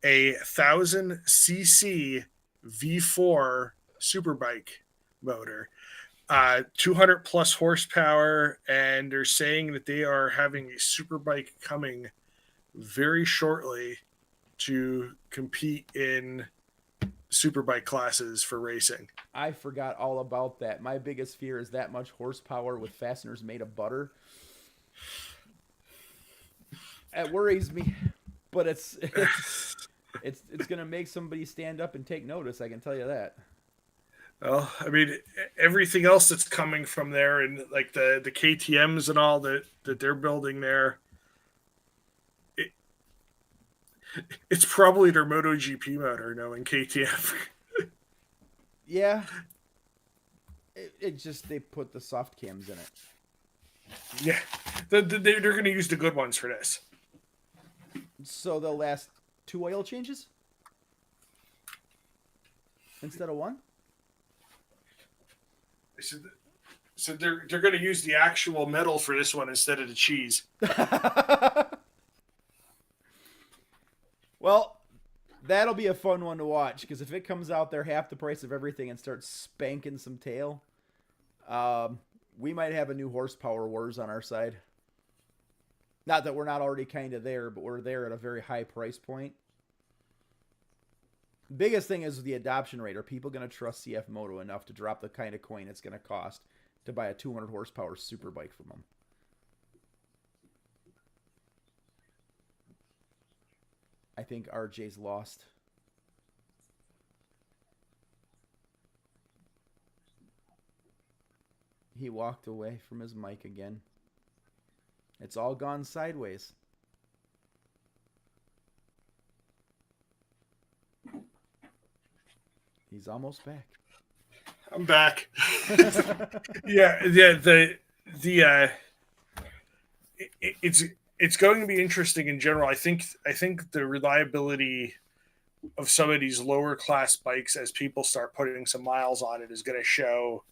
a 1,000 cc V4 superbike motor, 200 plus horsepower, and they're saying that they are having a superbike coming very shortly to compete in superbike classes for racing. I forgot all about that. My biggest fear is that much horsepower with fasteners made of butter. It worries me, but it's gonna make somebody stand up and take notice. I can tell you that. Well, I mean, everything else that's coming from there, and like the KTM's and all that they're building there, it, it's probably their MotoGP motor, knowing KTM. Yeah, it just they put the soft cams in it. Yeah, they're going to use the good ones for this. So they'll last 2 oil changes instead of 1. So they're going to use the actual metal for this one instead of the cheese. Well, that'll be a fun one to watch because if it comes out there half the price of everything and starts spanking some tail, we might have a new horsepower wars on our side. Not that we're not already kind of there, but we're there at a very high price point. Biggest thing is the adoption rate. Are people going to trust CF Moto enough to drop the kind of coin it's going to cost to buy a 200 horsepower super bike from them? I think RJ's lost. He walked away from his mic again. It's all gone sideways. He's almost back. I'm back. yeah. It's going to be interesting in general. I think the reliability of some of these lower class bikes, as people start putting some miles on it, is going to show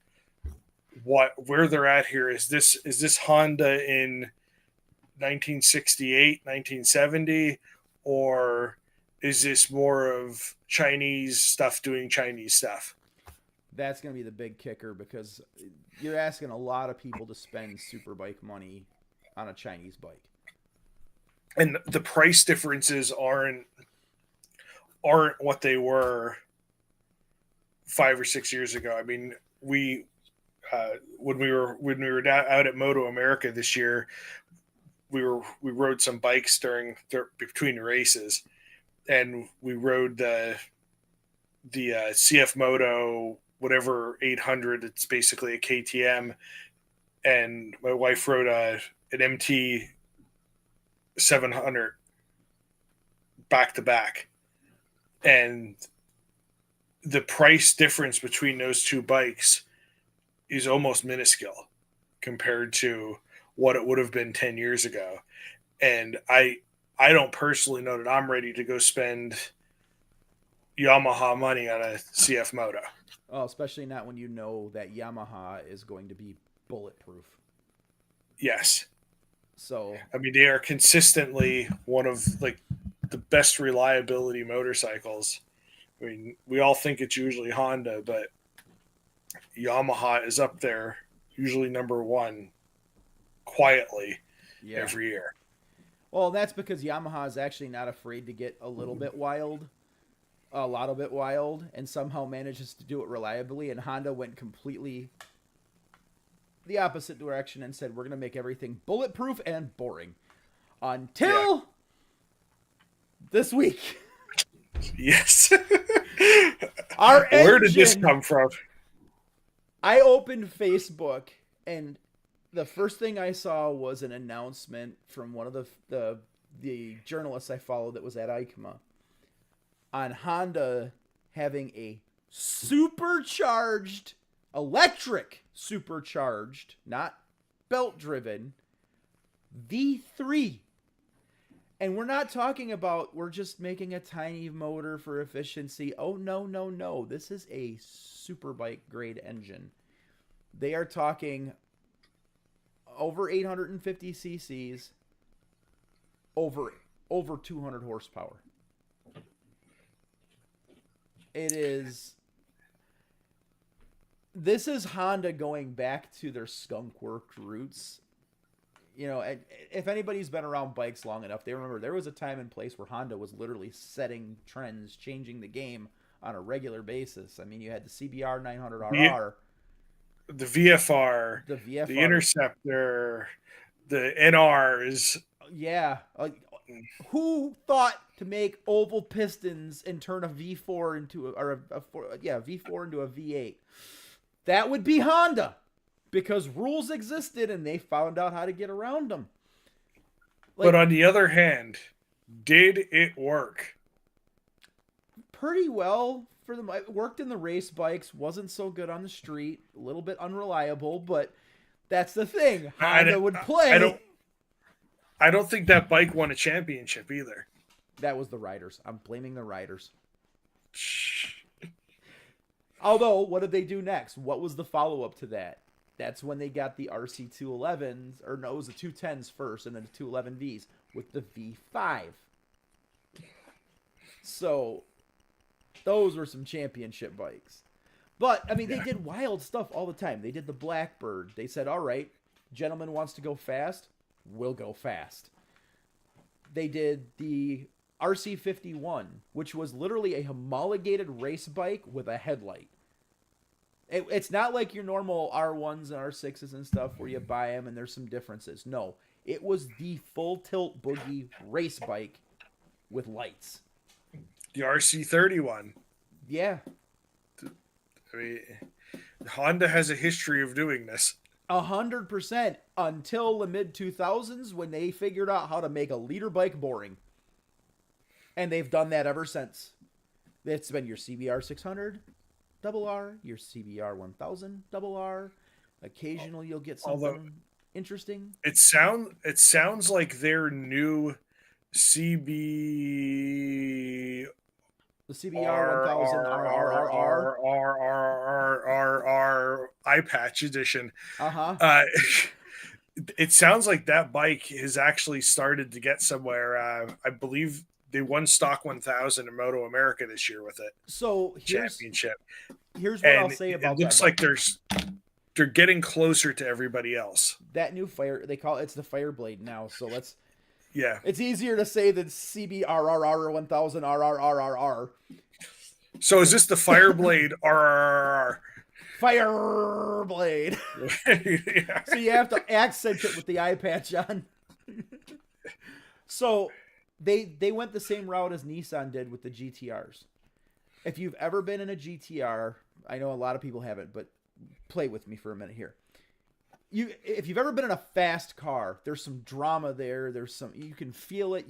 where they're at here. Is this Honda in 1968, 1970, or is this more of Chinese stuff doing Chinese stuff? That's going to be the big kicker because you're asking a lot of people to spend superbike money on a Chinese bike. And the price differences aren't what they were 5 or 6 years ago. I mean, when we were out at Moto America this year, we rode some bikes between the races, and we rode the CF Moto whatever 800. It's basically a KTM, and my wife rode an MT 700 back to back, and the price difference between those two bikes is almost minuscule compared to what it would have been 10 years ago. And I don't personally know that I'm ready to go spend Yamaha money on a CF Moto. Oh, especially not when you know that Yamaha is going to be bulletproof. Yes. So I mean, they are consistently one of like the best reliability motorcycles. I mean, we all think it's usually Honda, but Yamaha is up there, usually number one, quietly every year. Well, that's because Yamaha is actually not afraid to get a little bit wild, a lot of bit wild, and somehow manages to do it reliably. And Honda went completely the opposite direction and said, we're going to make everything bulletproof and boring. Until this week. Yes. Where did this come from? I opened Facebook, and the first thing I saw was an announcement from one of the journalists I followed that was at EICMA on Honda having a supercharged, electric supercharged, not belt-driven, V3. And we're not talking about we're just making a tiny motor for efficiency. Oh, no. This is a superbike grade engine. They are talking over 850 cc's, over 200 horsepower. It is. This is Honda going back to their skunk work roots. You know, if anybody's been around bikes long enough, they remember there was a time and place where Honda was literally setting trends, changing the game on a regular basis. I mean, you had the CBR 900RR, the VFR, the the Interceptor, the NRs. Yeah. Who thought to make oval pistons and turn a V4 into V4 into a V8? That would be Honda, because rules existed and they found out how to get around them. But on the other hand, did it work? Pretty well for them. It worked in the race bikes, wasn't so good on the street, a little bit unreliable, but that's the thing. Honda would play. I don't think that bike won a championship either. That was the riders. I'm blaming the riders. Although, what did they do next? What was the follow-up to that? That's when they got the RC211s, or no, it was the 210s first, and then the 211Vs with the V5. So, those were some championship bikes. But, I mean, they did wild stuff all the time. They did the Blackbird. They said, all right, gentleman wants to go fast, we'll go fast. They did the RC51, which was literally a homologated race bike with a headlight. It's not like your normal R1s and R6s and stuff where you buy them and there's some differences. No, it was the full tilt boogie race bike with lights. The RC31. Yeah. I mean, Honda has a history of doing this. 100% until the mid-2000s when they figured out how to make a liter bike boring. And they've done that ever since. It's been your CBR 600 RR, your CBR 1000 RR. Occasionally you'll get something interesting. It sounds like their new CB the CBR 1000 RR eye patch edition. Uh-huh. It sounds like that bike has actually started to get somewhere. I believe they won Stock 1000 in Moto America this year with it. So championship. Here's what I'll say about it. It looks like they're getting closer to everybody else. That new they call it's the Fireblade now. So yeah. It's easier to say than CBRRR 1000 RRRRR. So is this the Fireblade RRR? Fireblade. Yeah. So you have to accent it with the eye patch on. So they went the same route as Nissan did with the GTRs. If you've ever been in a GTR, I know a lot of people haven't, but play with me for a minute here. If you've ever been in a fast car, there's some drama there. You can feel it.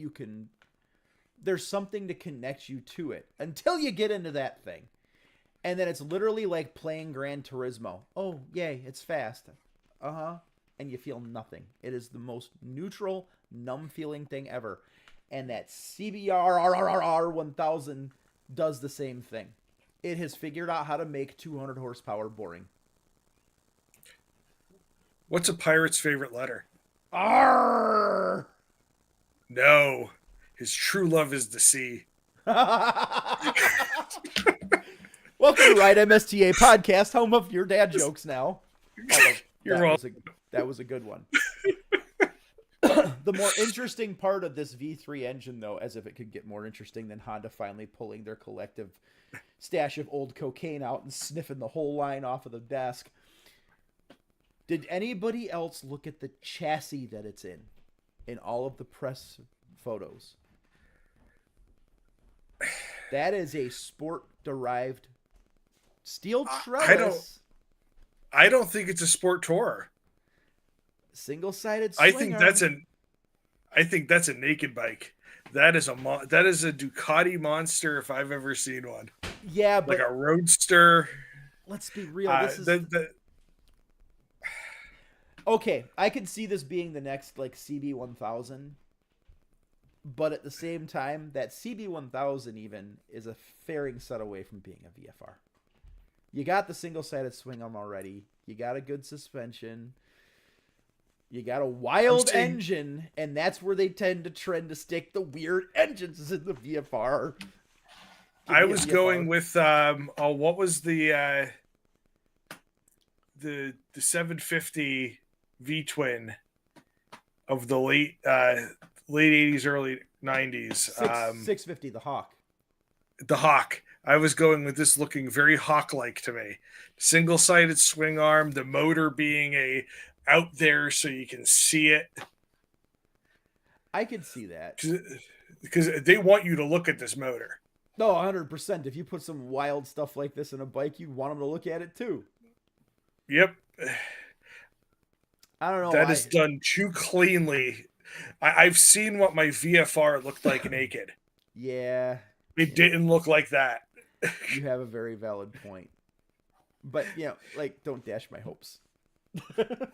There's something to connect you to it until you get into that thing. And then it's literally like playing Gran Turismo. Oh, yay, it's fast. Uh-huh. And you feel nothing. It is the most neutral, numb feeling thing ever. And that CBR 1000 does the same thing. It has figured out how to make 200 horsepower boring. What's a pirate's favorite letter? R. No. His true love is the sea. Welcome to RideMSTA podcast, home of your dad jokes now. That was a good one. The more interesting part of this V3 engine, though, as if it could get more interesting than Honda finally pulling their collective stash of old cocaine out and sniffing the whole line off of the desk. Did anybody else look at the chassis that it's in all of the press photos? That is a sport-derived steel trellis. I don't think it's a Sport Tourer. Single-sided swing I think that's a naked bike. That is a Ducati monster if I've ever seen one. Yeah, but like a roadster. Let's be real. This is okay. I can see this being the next like CB1000, but at the same time, that CB1000 even is a fairing set away from being a VFR. You got the single-sided swing arm already. You got a good suspension. You got a wild engine, and that's where they tend to stick the weird engines in the VFR. I me a was VFR. going with what was the 750 V twin of the late 80s, early 90s. 650, the Hawk. The Hawk. I was going with this looking very Hawk-like to me. Single-sided swing arm, the motor being out there so you can see it. I could see that. Because they want you to look at this motor. No, 100%. If you put some wild stuff like this in a bike, you'd want them to look at it too. Yep. I don't know. That is done too cleanly. I've seen what my VFR looked like naked. Yeah. It didn't look like that. You have a very valid point. But, don't dash my hopes. But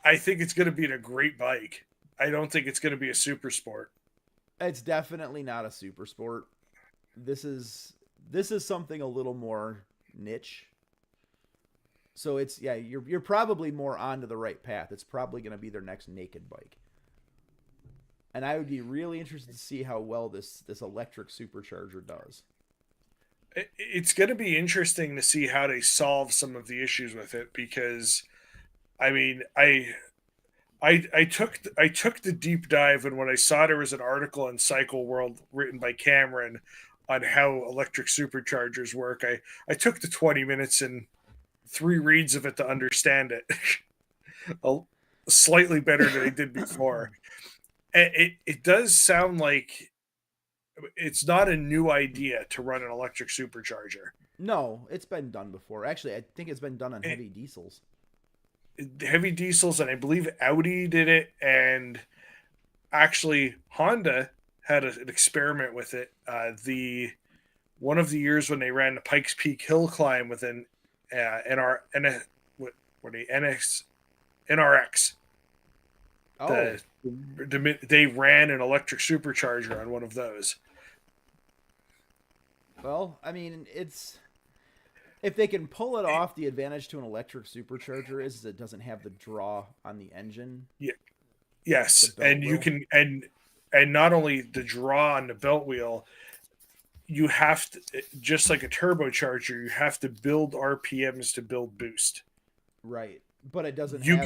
I think it's going to be a great bike. I don't think it's going to be a super sport. It's definitely not a super sport. This is something a little more niche. So you're probably more onto the right path. It's probably going to be their next naked bike. And I would be really interested to see how well this electric supercharger does. It's going to be interesting to see how they solve some of the issues with it, because I mean, I took the deep dive, and when I saw there was an article in Cycle World written by Cameron on how electric superchargers work, I took the 20 minutes and 3 reads of it to understand it slightly better than I did before. It does sound like it's not a new idea to run an electric supercharger. No, it's been done before. Actually, I think it's been done on heavy diesels. Heavy diesels, and I believe Audi did it, and actually Honda had an experiment with it. One of the years when they ran the Pikes Peak hill climb with an NRX. Oh. They ran an electric supercharger on one of those. Well, I mean, if they can pull it off, the advantage to an electric supercharger is it doesn't have the draw on the engine. Yeah. Yes, and you can and not only the draw on the belt wheel, you have to, just like a turbocharger, you have to build RPMs to build boost. Right, but it doesn't. You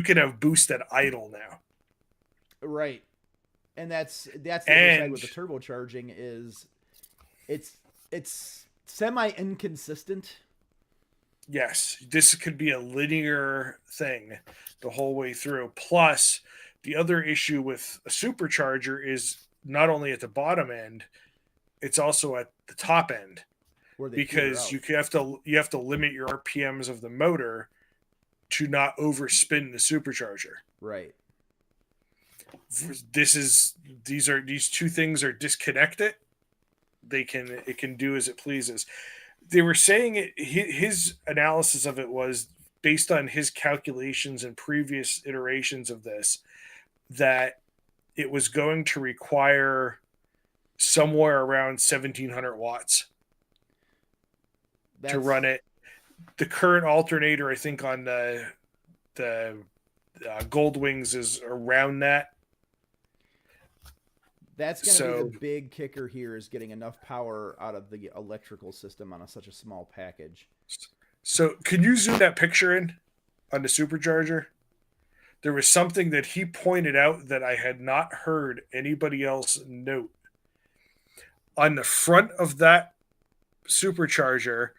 can have boost at idle now. Right, and that's the other side with the turbocharging is it's semi inconsistent. Yes, this could be a linear thing the whole way through. Plus, the other issue with a supercharger is not only at the bottom end, it's also at the top end, because you have to limit your RPMs of the motor to not overspin the supercharger. Right. These two things are disconnected. It can do as it pleases. They were saying his analysis of it was based on his calculations and previous iterations of this, that it was going to require somewhere around 1,700 watts to run it. The current alternator, I think, on the Gold Wings is around that. That's going to be the big kicker here, is getting enough power out of the electrical system on such a small package. So can you zoom that picture in on the supercharger? There was something that he pointed out that I had not heard anybody else note. On the front of that supercharger,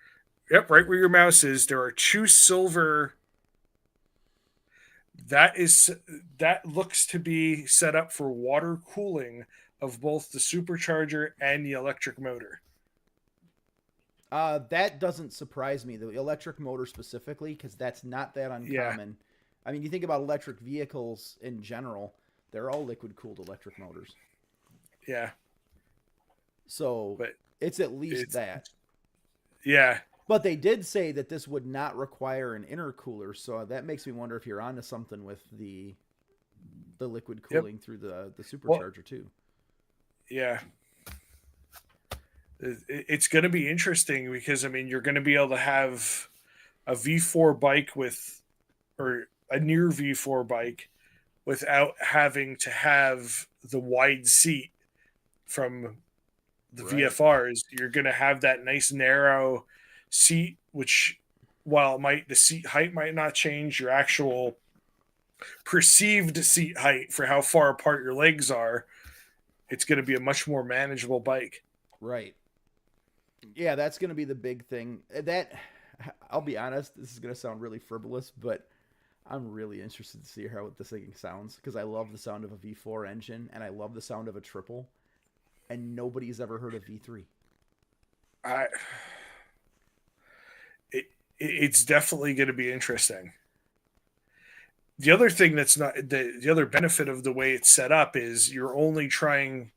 yep, right where your mouse is, there are 2 silver. That looks to be set up for water cooling of both the supercharger and the electric motor. That doesn't surprise me, the electric motor specifically, because that's not that uncommon. Yeah. I mean, you think about electric vehicles in general, they're all liquid-cooled electric motors. Yeah. So it's at least that. Yeah. But they did say that this would not require an intercooler, so that makes me wonder if you're onto something with the liquid cooling through the supercharger too. Yeah. It's going to be interesting, because I mean, you're going to be able to have a V4 bike or a near V4 bike without having to have the wide seat from the Right. VFRs, you're going to have that nice narrow seat, which while the seat height might not change, your actual perceived seat height for how far apart your legs are, it's going to be a much more manageable bike. Right. Yeah, that's going to be the big thing. That I'll be honest, this is going to sound really frivolous, but I'm really interested to see how this thing sounds because I love the sound of a V4 engine and I love the sound of a triple, and nobody's ever heard of V3. I, it's definitely going to be interesting. The other thing that's not the other benefit of the way it's set up is you're only trying.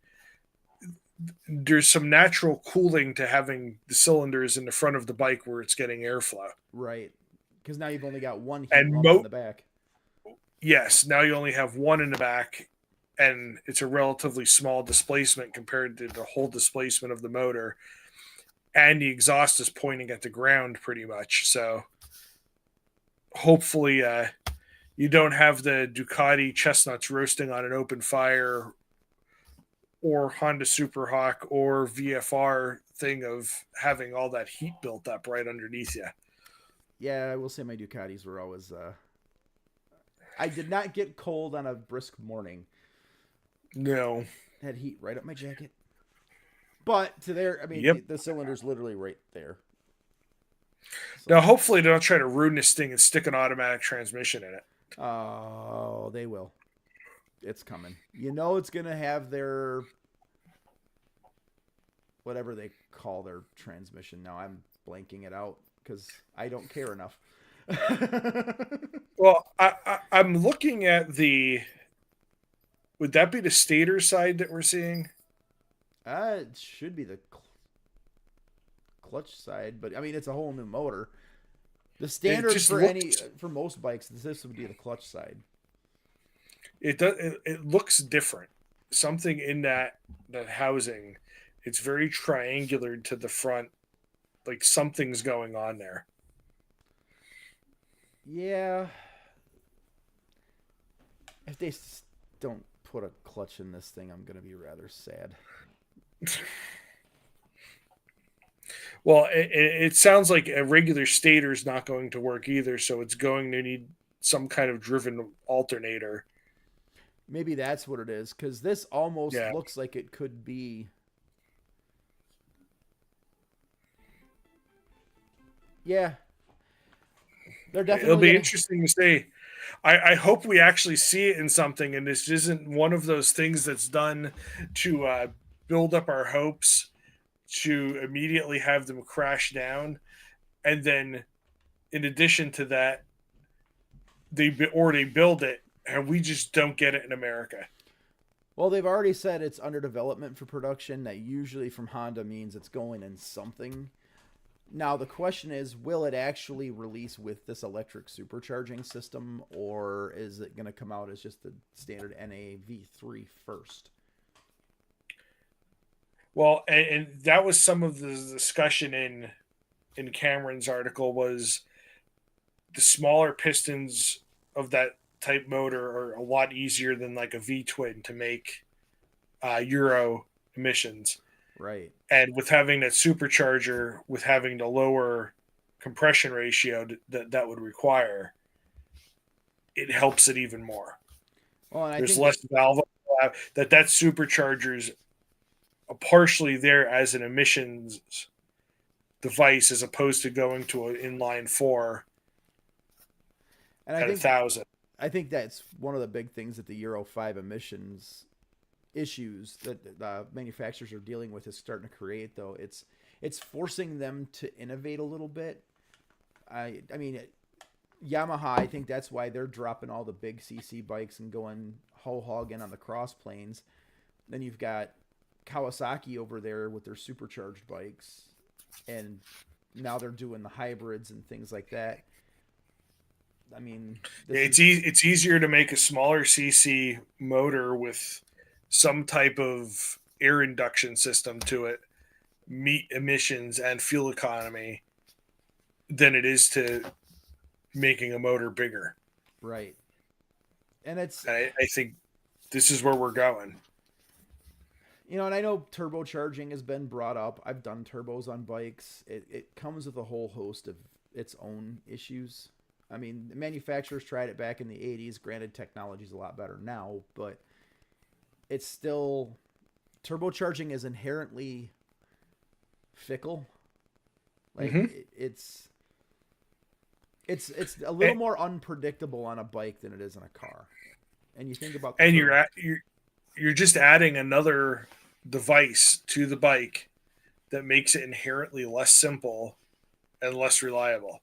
There's some natural cooling to having the cylinders in the front of the bike where it's getting airflow. Right. Because now you've only got one heat And lump in the back. yes, now you only have one in the back, and it's a relatively small displacement compared to the whole displacement of the motor. And the exhaust is pointing at the ground pretty much. So hopefully you don't have the Ducati chestnuts roasting on an open fire or Honda Superhawk or VFR thing of having all that heat built up right underneath you. Yeah, I will say my Ducatis were always. I did not get cold on a brisk morning. No. Had heat right up my jacket. But to there, I mean, Yep. the cylinder's literally right there. So. Now, hopefully, they don't try to ruin this thing and stick an automatic transmission in it. Oh, they will. It's coming. You know, it's gonna have their whatever they call their transmission. Now I'm blanking it out because I don't care enough. Well, I'm looking at the. Would that be the stator side that we're seeing? It should be the clutch side, but I mean it's a whole new motor. The standard for most bikes, this would be the clutch side. It looks different. Something in that housing, it's very triangular to the front. Like something's going on there. Yeah. If they don't put a clutch in this thing, I'm going to be rather sad. Well, it sounds like a regular stator is not going to work either, so it's going to need some kind of driven alternator. Maybe that's what it is, because this almost looks like it could be. Yeah. They're definitely. It'll be interesting to see. I hope we actually see it in something, and this isn't one of those things that's done to build up our hopes to immediately have them crash down, and then in addition to that, they build it, and we just don't get it in America. Well, they've already said it's under development for production. That usually from Honda means it's going in something. Now, the question is, will it actually release with this electric supercharging system, or is it going to come out as just the standard NA V3 first? Well, and that was some of the discussion in Cameron's article was the smaller pistons of that type motor are a lot easier than like a V-twin to make Euro emissions. Right. And with having that supercharger, with having the lower compression ratio that would require, it helps it even more. Well, and there's less valve that supercharger's partially there as an emissions device as opposed to going to an inline 4 at 1,000. I think that's one of the big things that the Euro 5 emissions issues that the manufacturers are dealing with is starting to create, though. It's forcing them to innovate a little bit. I mean, Yamaha, I think that's why they're dropping all the big CC bikes and going whole hog in on the cross planes. Then you've got Kawasaki over there with their supercharged bikes, and now they're doing the hybrids and things like that. I mean, it's easier to make a smaller CC motor with some type of air induction system to it, meet emissions and fuel economy, than it is to making a motor bigger. Right. And I think this is where we're going. And I know turbocharging has been brought up. I've done turbos on bikes. It comes with a whole host of its own issues. I mean, the manufacturers tried it back in the 80s. Granted, technology's a lot better now, but it's still turbocharging is inherently fickle. Like Mm-hmm. it's a little more unpredictable on a bike than it is in a car. And you think about And you're just adding another device to the bike that makes it inherently less simple and less reliable.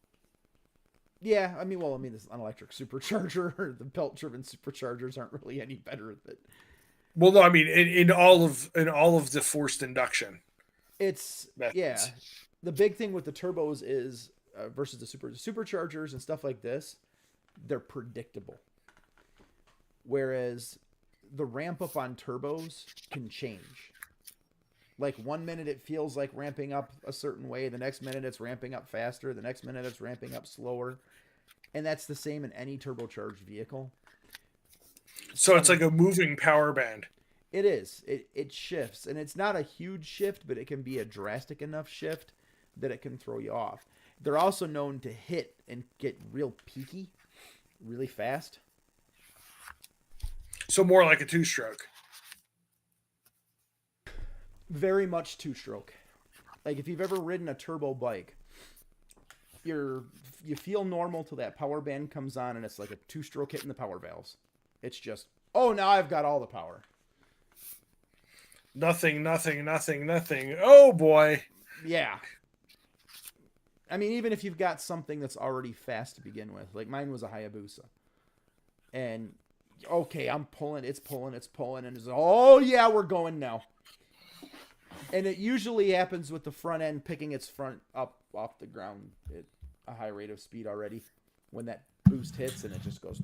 Yeah, I mean, this an electric supercharger or the belt-driven superchargers aren't really any better than Well, no, I mean in all of the forced induction it's yeah. methods. The big thing with the turbos is versus the superchargers and stuff like this, they're predictable. Whereas the ramp up on turbos can change. Like 1 minute it feels like ramping up a certain way, the next minute it's ramping up faster, the next minute it's ramping up slower. And that's the same in any turbocharged vehicle. So it's like a moving power band. It is. It shifts, and it's not a huge shift, but it can be a drastic enough shift that it can throw you off. They're also known to hit and get real peaky, really fast. So more like a two-stroke. Very much two-stroke. Like if you've ever ridden a turbo bike, you feel normal till that power band comes on, and it's like a two-stroke hitting the power valves. It's just, oh, now I've got all the power. Nothing. Oh boy. Yeah. I mean, even if you've got something that's already fast to begin with, like mine was a Hayabusa. And, okay, I'm pulling, and it's, oh yeah, we're going now. And it usually happens with the front end picking its front up off the ground at a high rate of speed already when that boost hits, and it just goes.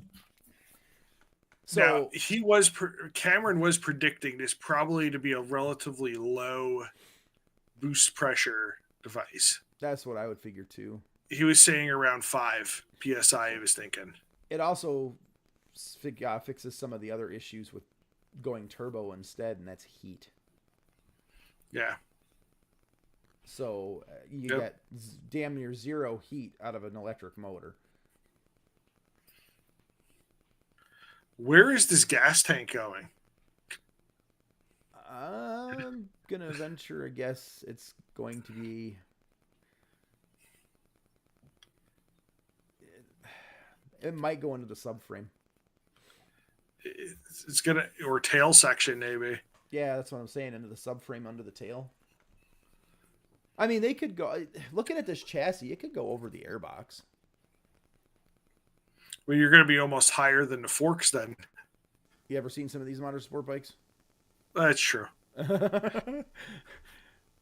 So Cameron was predicting this probably to be a relatively low boost pressure device. That's what I would figure too. He was saying around 5 psi. He was thinking. It also fixes some of the other issues with going turbo instead, and that's heat. Yeah. So you get damn near zero heat out of an electric motor. Where is this gas tank going? I'm going to venture a guess it's going to be... It might go into the subframe. It's going to... Or tail section, maybe. Yeah, that's what I'm saying. Into the subframe under the tail. I mean, they could go... Looking at this chassis, it could go over the airbox. Well, you're going to be almost higher than the forks then. You ever seen some of these motorsport bikes? That's true. I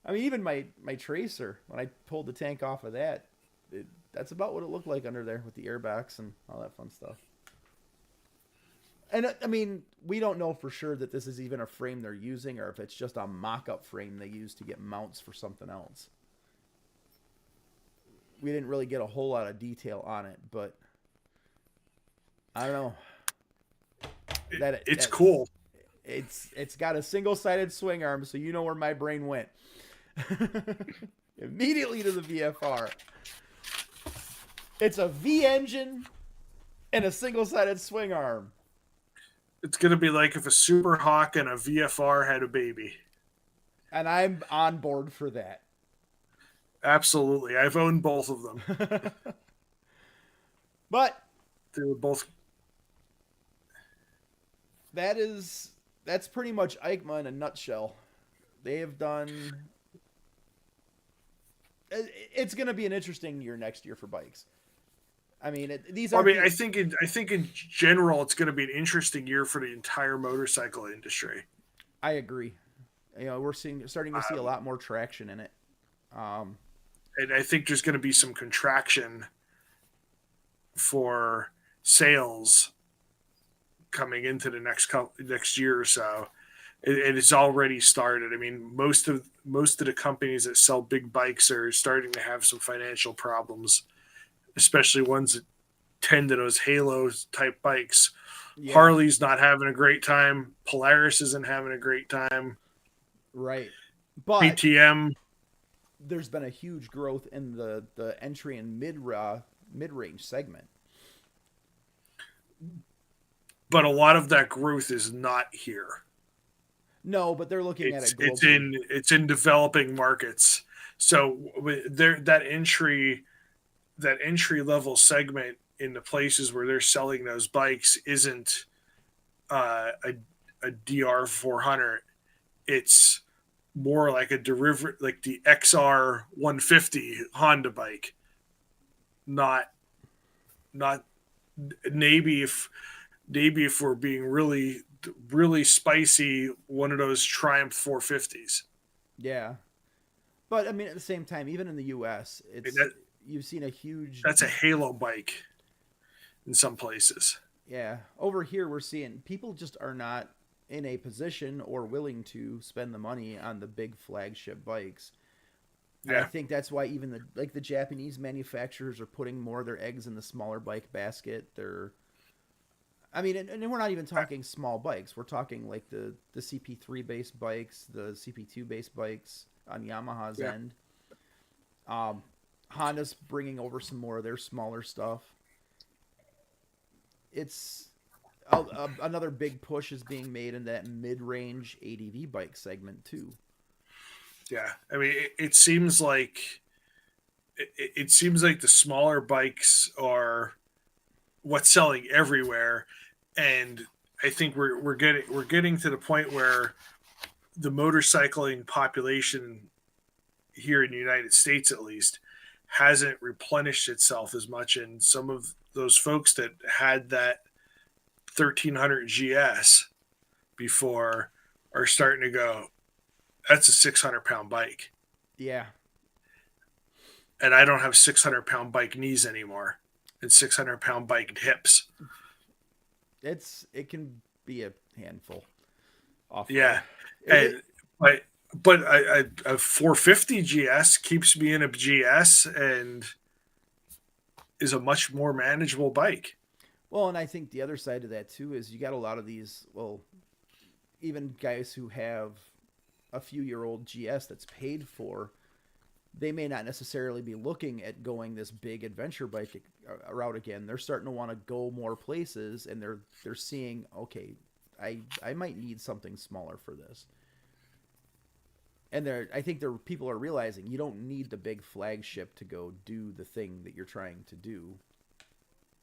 mean, even my Tracer, when I pulled the tank off of that, that's about what it looked like under there with the airbox and all that fun stuff. And I mean, we don't know for sure that this is even a frame they're using or if it's just a mock-up frame they use to get mounts for something else. We didn't really get a whole lot of detail on it, but I don't know. It's cool. It's got a single-sided swing arm, so you know where my brain went. Immediately to the VFR. It's a V engine and a single-sided swing arm. It's going to be like if a Super Hawk and a VFR had a baby. And I'm on board for that. Absolutely. I've owned both of them. But they were both... That's pretty much EICMA in a nutshell. They have done... It's going to be an interesting year next year for bikes. I mean, I think in general, it's going to be an interesting year for the entire motorcycle industry. I agree. We're starting to see a lot more traction in it. And I think there's going to be some contraction for sales coming into the next year or so. It's already started. I mean, most of the companies that sell big bikes are starting to have some financial problems, especially ones that tend to those Halo type bikes. Yeah. Harley's not having a great time. Polaris isn't having a great time. Right. But BTM. there's been a huge growth in the entry and mid range segment. But a lot of that growth is not here. No, but they're looking at It's it it's globally. in it's in developing markets. So there that entry level segment in the places where they're selling those bikes isn't a DR 400. It's more like a derivative, like the XR 150 Honda bike. Not maybe if we're being really spicy, one of those Triumph 450s. Yeah. But I mean, at the same time, even in the U.S., And it's you've seen a huge. that's a halo bike in some places. Yeah, over here we're seeing people just are not in a position or willing to spend the money on the big flagship bikes. And I Yeah, think that's why even the Japanese manufacturers are putting more of their eggs in the smaller bike basket. I mean, and we're not even talking small bikes. We're talking like the CP3 based bikes, the CP2 based bikes on Yamaha's yeah. end. Um, Honda's bringing over some more of their smaller stuff. It's another big push is being made in that mid-range ADV bike segment too. Yeah, I mean, it seems like the smaller bikes are what's selling everywhere, and I think we're getting to the point where the motorcycling population here in the United States, at least, hasn't replenished itself as much, and some of those folks that had that 1300 GS before are starting to go, that's a 600-pound bike. Yeah, And I don't have 600-pound bike knees anymore and 600-pound bike hips. it can be a handful off road. Yeah. And, but a 450 GS keeps me in a GS and is a much more manageable bike. Well, and I think the other side of that too is you got a lot of these. Well, even guys who have a few-year-old GS that's paid for, they may not necessarily be looking at going this big adventure bike route again. They're starting to want to go more places, and they're seeing, okay, I might need something smaller for this. And I think people are realizing you don't need the big flagship to go do the thing that you're trying to do.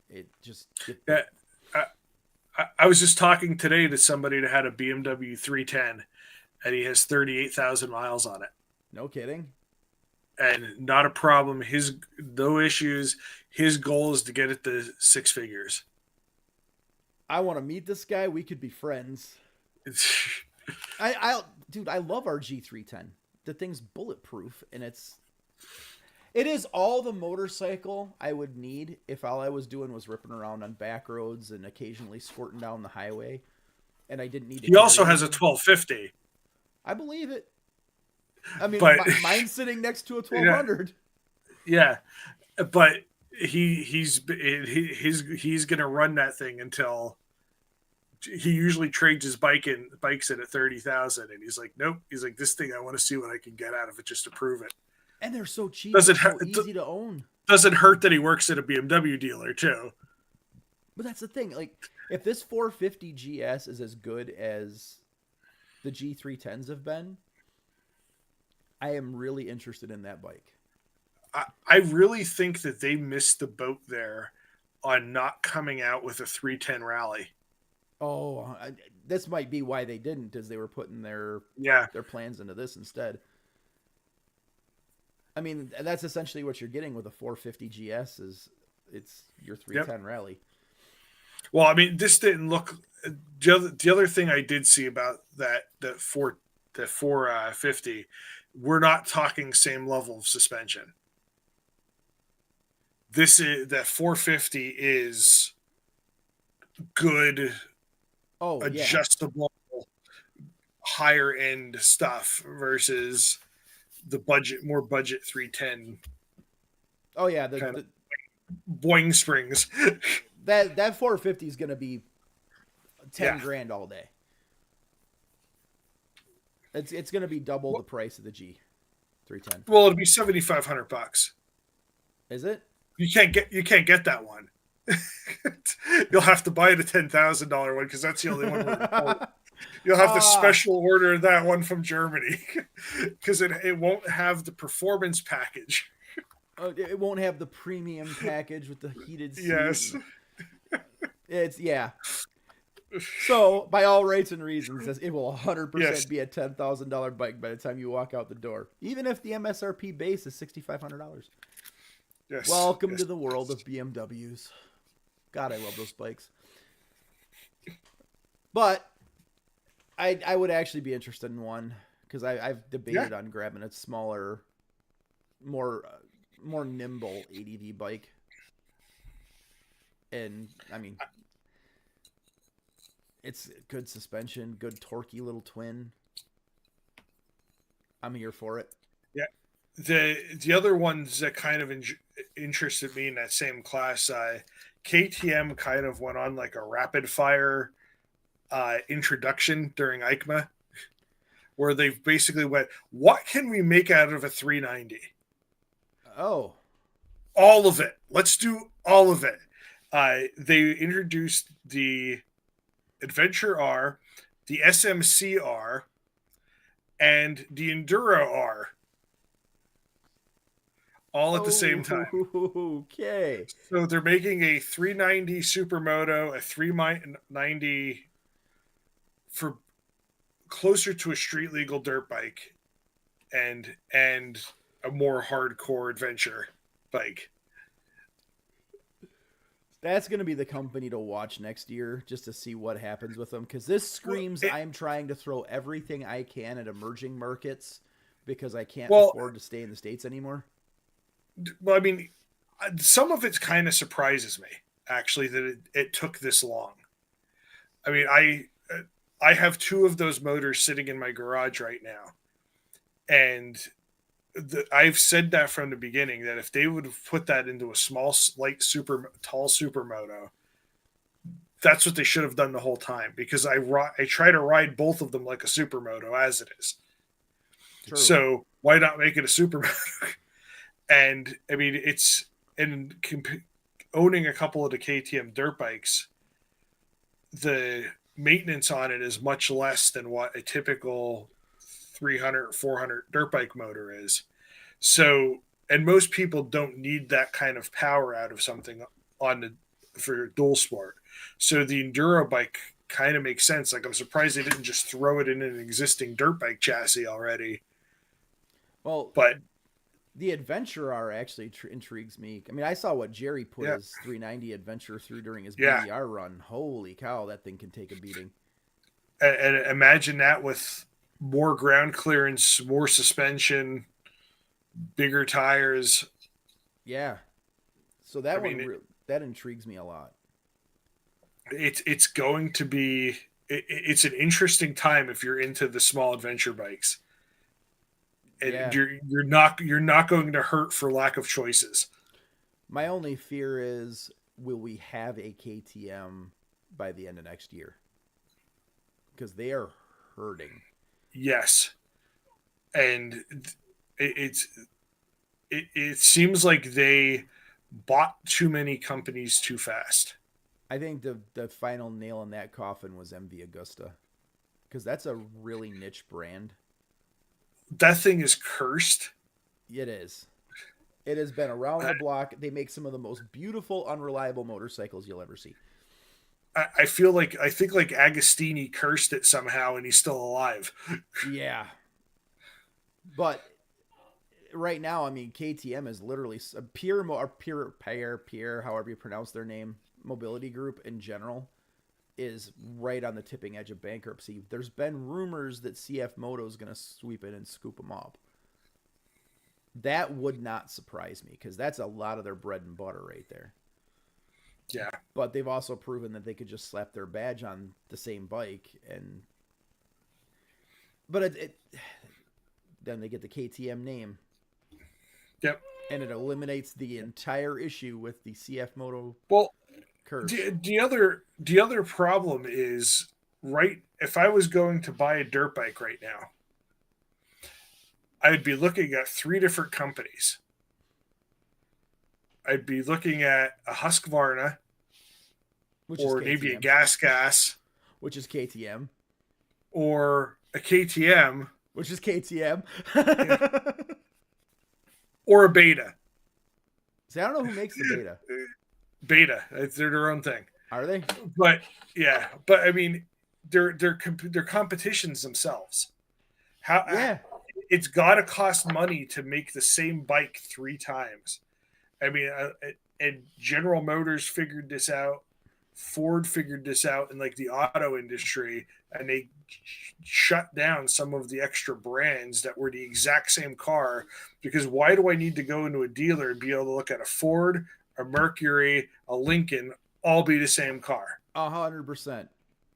It just Yeah, I was just talking today to somebody that had a BMW 310 and he has 38,000 miles on it. no kidding. And not a problem. No issues. His goal is to get it to six figures. I want to meet this guy. We could be friends. Dude, I love our G310. The thing's bulletproof, and it is all the motorcycle I would need if all I was doing was ripping around on back roads and occasionally squirting down the highway, and I didn't need to. He also has a 1250. I believe it. I mean, but mine's sitting next to a 1200. Yeah, but he's gonna run that thing until he usually trades his bikes in at 30,000, and he's like, nope. He's like, this thing I want to see what I can get out of it just to prove it. And they're so cheap. Doesn't so easy to own. Doesn't hurt that he works at a BMW dealer too. But that's the thing. Like, if this 450 GS is as good as the G310s have been, I am really interested in that bike. I really think that they missed the boat there on not coming out with a 310 rally. Oh, this might be why they didn't, as they were putting their plans into this instead. I mean, that's essentially what you're getting with a 450 GS is it's your 310 rally. Well, I mean, this didn't look. The other thing I did see about that 450, we're not talking same level of suspension. That 450 is good, adjustable, higher end stuff versus the more budget 310. Oh yeah, the boing springs. that 450 is going to be 10 grand all day. It's going to be double the price of the G310. Well, it'll be $7,500. Is it? You can't get that one. You'll have to buy the $10,000 one because that's the only one we're importing. You'll have to special order that one from Germany because it won't have the performance package. It won't have the premium package with the heated seat. Yes. It's So, by all rights and reasons, it will 100% be a $10,000 bike by the time you walk out the door, even if the MSRP base is $6,500. Yes. Welcome to the world of BMWs. God, I love those bikes. But I would actually be interested in one because I've debated on grabbing a smaller, more nimble ADV bike. And I mean, it's good suspension, good torquey little twin. I'm here for it. Yeah. The other ones that kind of interested me in that same class, KTM kind of went on like a rapid fire introduction during EICMA, where they basically went, what can we make out of a 390? Oh. All of it. Let's do all of it. They introduced the Adventure R, the SMC R, and the Enduro R. All at the same time. Okay. So they're making a 390 Supermoto, a 390 for closer to a street legal dirt bike, and a more hardcore adventure bike. That's going to be the company to watch next year just to see what happens with them. Because this screams I'm trying to throw everything I can at emerging markets because I can't afford to stay in the States anymore. Well, I mean, some of it kind of surprises me, actually, that it took this long. I mean, I have two of those motors sitting in my garage right now. And I've said that from the beginning, that if they would have put that into a small, light, tall supermoto, that's what they should have done the whole time. Because I try to ride both of them like a supermoto as it is. True. So why not make it a supermoto? And I mean, owning a couple of the KTM dirt bikes, the maintenance on it is much less than what a typical 300, 400 dirt bike motor is. So, and most people don't need that kind of power out of something for dual sport. So the Enduro bike kind of makes sense. Like, I'm surprised they didn't just throw it in an existing dirt bike chassis already. Well, but the Adventure R actually intrigues me. I mean, I saw what Jerry put his 390 Adventure through during his BDR run. Holy cow, that thing can take a beating. And imagine that with more ground clearance, more suspension, bigger tires. Yeah. So that that intrigues me a lot. It's going to be it's an interesting time if you're into the small adventure bikes. And you're not going to hurt for lack of choices. My only fear is, will we have a KTM by the end of next year? Because they are hurting. Yes, and it seems like they bought too many companies too fast. I think the final nail in that coffin was MV Agusta, because that's a really niche brand. That thing is cursed. It is. It has been around the block. They make some of the most beautiful, unreliable motorcycles you'll ever see. I think Agostini cursed it somehow, and he's still alive. Yeah. But right now, I mean, KTM is literally a Pierre, however you pronounce their name, mobility group in general, is right on the tipping edge of bankruptcy. There's been rumors that CF Moto is going to sweep in and scoop them up. That would not surprise me, because that's a lot of their bread and butter right there. Yeah. But they've also proven that they could just slap their badge on the same bike, but then they get the KTM name. Yep. And it eliminates the entire issue with the CF Moto. Well, curve. The other problem is, right, if I was going to buy a dirt bike right now, I would be looking at 3 different companies. I'd be looking at a Husqvarna which is or maybe a KTM, Gas, which is KTM, or a KTM, which is KTM. or a Beta. See, I don't know who makes the Beta. Beta, they're their own thing. Are they? But yeah, but I mean, they're competitions themselves. How? Yeah. It's got to cost money to make the same bike 3 times. I mean, and General Motors figured this out. Ford figured this out in like the auto industry, and they shut down some of the extra brands that were the exact same car. Because why do I need to go into a dealer and be able to look at a Ford, a Mercury, a Lincoln, all be the same car? 100%.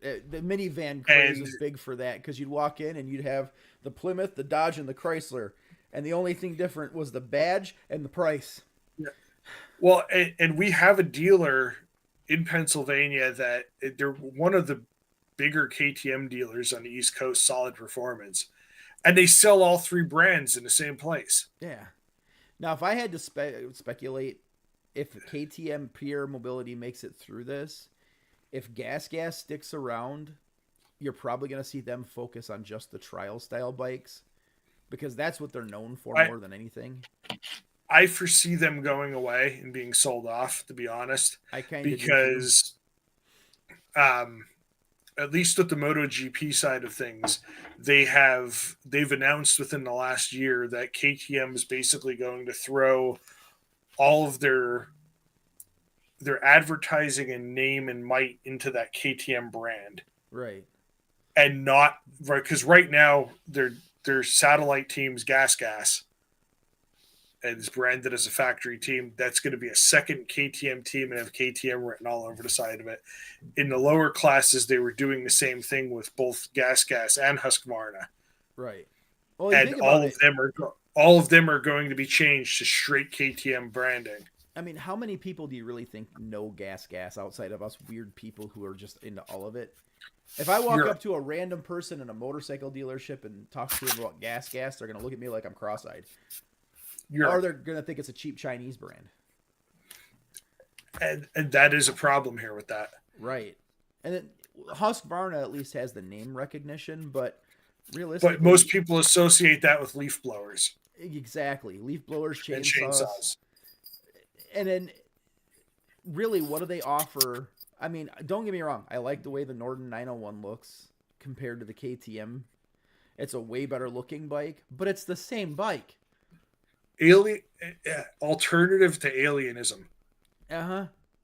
The minivan craze was big for that, because you'd walk in and you'd have the Plymouth, the Dodge, and the Chrysler, and the only thing different was the badge and the price. Yeah. Well, and we have a dealer in Pennsylvania that they're one of the bigger KTM dealers on the East Coast, Solid Performance, and they sell all 3 brands in the same place. Yeah. Now, if I had to speculate, if KTM Pure Mobility makes it through this, if Gas sticks around, you're probably going to see them focus on just the trial style bikes, because that's what they're known for more than anything. I foresee them going away and being sold off, to be honest. I kind of because, at least with the MotoGP side of things, they've announced within the last year that KTM is basically going to throw all of their advertising and name and might into that KTM brand, right? And not right, because right now their satellite teams Gas. And it's branded as a factory team. That's going to be a second KTM team and have KTM written all over the side of it. In the lower classes, they were doing the same thing with both Gas and Husqvarna. Right. Well, and all of them are going to be changed to straight KTM branding. I mean, how many people do you really think know Gas outside of us weird people who are just into all of it? If I walk up to a random person in a motorcycle dealership and talk to them about Gas, they're going to look at me like I'm cross-eyed. Or they're going to think it's a cheap Chinese brand. And that is a problem here with that. Right. And then Husqvarna at least has the name recognition, but realistically... But most people associate that with leaf blowers. Exactly. Leaf blowers, chainsaws. And then, really, what do they offer? I mean, don't get me wrong. I like the way the Norden 901 looks compared to the KTM. It's a way better looking bike, but it's the same bike. Alternative to alienism.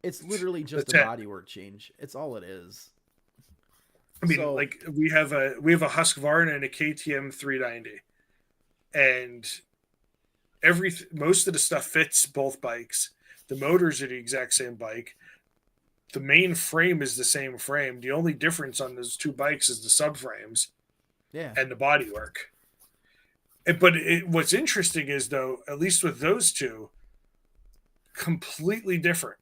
It's literally just a bodywork change. It's all it is. I mean, like we have a Husqvarna and a KTM 390, and most of the stuff fits both bikes. The motors are the exact same bike. The main frame is the same frame. The only difference on those 2 bikes is the subframes, and the bodywork. But what's interesting is, though, at least with those 2, completely different.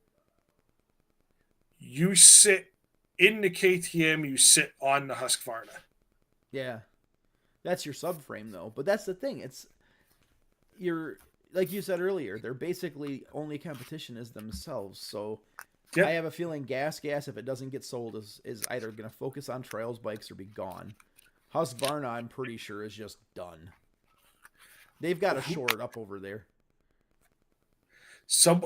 You sit in the KTM, you sit on the Husqvarna. Yeah. That's your subframe, though. But that's the thing. Like you said earlier, their basically only competition is themselves. So I have a feeling Gas, if it doesn't get sold, is either going to focus on trials bikes or be gone. Husqvarna, I'm pretty sure, is just done. They've got to shore it up over there. And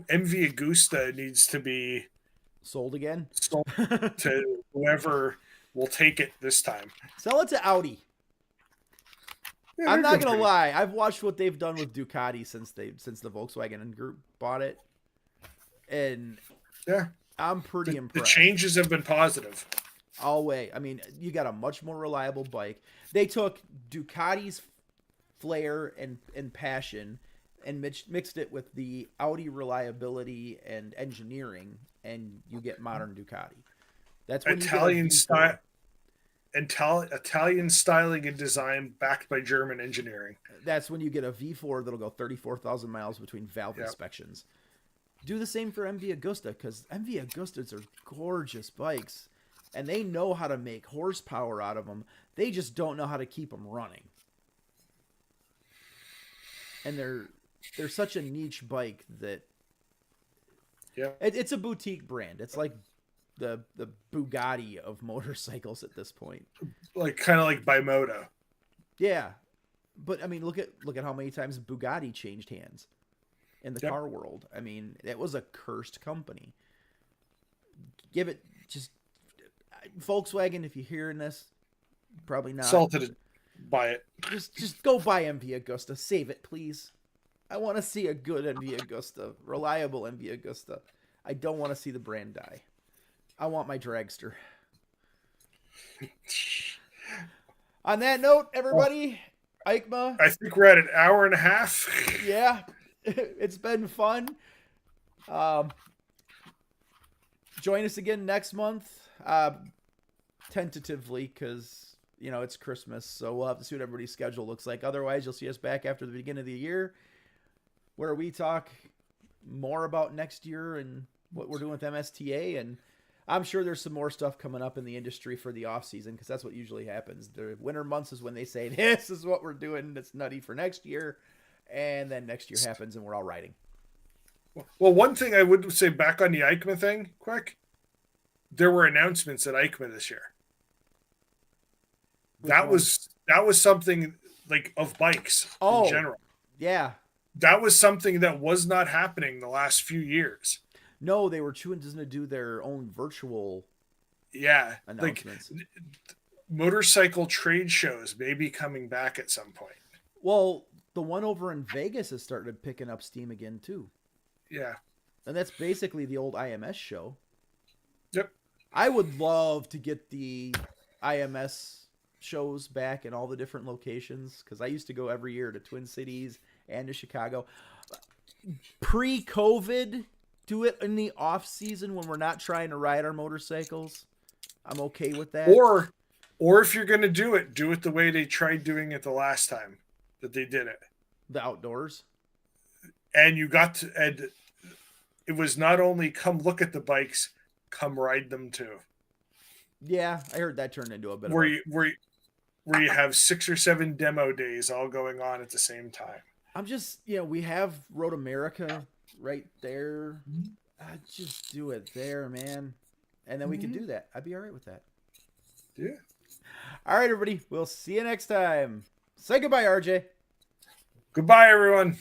MV Agusta needs to be sold again. Sold to whoever will take it this time. Sell it to Audi. Yeah, I'm not gonna lie. I've watched what they've done with Ducati since the Volkswagen Group bought it, and I'm pretty impressed. The changes have been positive. All way. I mean, you got a much more reliable bike. They took Ducati's flair and passion and mixed it with the Audi reliability and engineering, and you get modern Ducati. That's when Italian style. Italian styling and design backed by German engineering. That's when you get a V4 that'll go 34,000 miles between valve inspections. Do the same for MV Agusta, because MV Agustas are gorgeous bikes, and they know how to make horsepower out of them. They just don't know how to keep them running. and they're such a niche bike that Yeah. it's a boutique brand. It's like the Bugatti of motorcycles at this point. Like kind of like Bimoto. Yeah, but I mean, look at how many times Bugatti changed hands in the Yep. car world. I mean, it was a cursed company. Give it just Volkswagen. If you're hearing this, probably not. Salted it. Buy it. Just go buy MV Agusta. Save it, please. I want to see a good MV Agusta, reliable MV Agusta. I don't want to see the brand die. I want my dragster. On that note, everybody, EICMA, I think we're at an hour and a half. yeah, it's been fun. Join us again next month, tentatively, because it's Christmas, so we'll have to see what everybody's schedule looks like. Otherwise, you'll see us back after the beginning of the year, where we talk more about next year and what we're doing with MSTA, and I'm sure there's some more stuff coming up in the industry for the off season, because that's what usually happens. The winter months is when they say this is what we're doing that's nutty for next year, and then next year happens and we're all riding. Well, one thing I would say back on the EICMA thing, quick, there were announcements at EICMA this year. That was something like of bikes in general. Yeah. That was something that was not happening the last few years. No, they were choosing to do their own virtual announcements. Like motorcycle trade shows may be coming back at some point. Well, the one over in Vegas has started picking up steam again too. Yeah. And that's basically the old IMS show. Yep. I would love to get the IMS shows back in all the different locations, because I used to go every year to Twin Cities and to Chicago. Pre-COVID, do it in the off season when we're not trying to ride our motorcycles. I'm okay with that. Or if you're going to do it the way they tried doing it the last time that they did it. The outdoors. And it was not only come look at the bikes, come ride them too. Yeah, I heard that turned into a bit where you have 6 or 7 demo days all going on at the same time. I'm just, we have Road America right there. I'd just do it there, man. And then we can do that. I'd be all right with that. Yeah. All right, everybody. We'll see you next time. Say goodbye, RJ. Goodbye, everyone.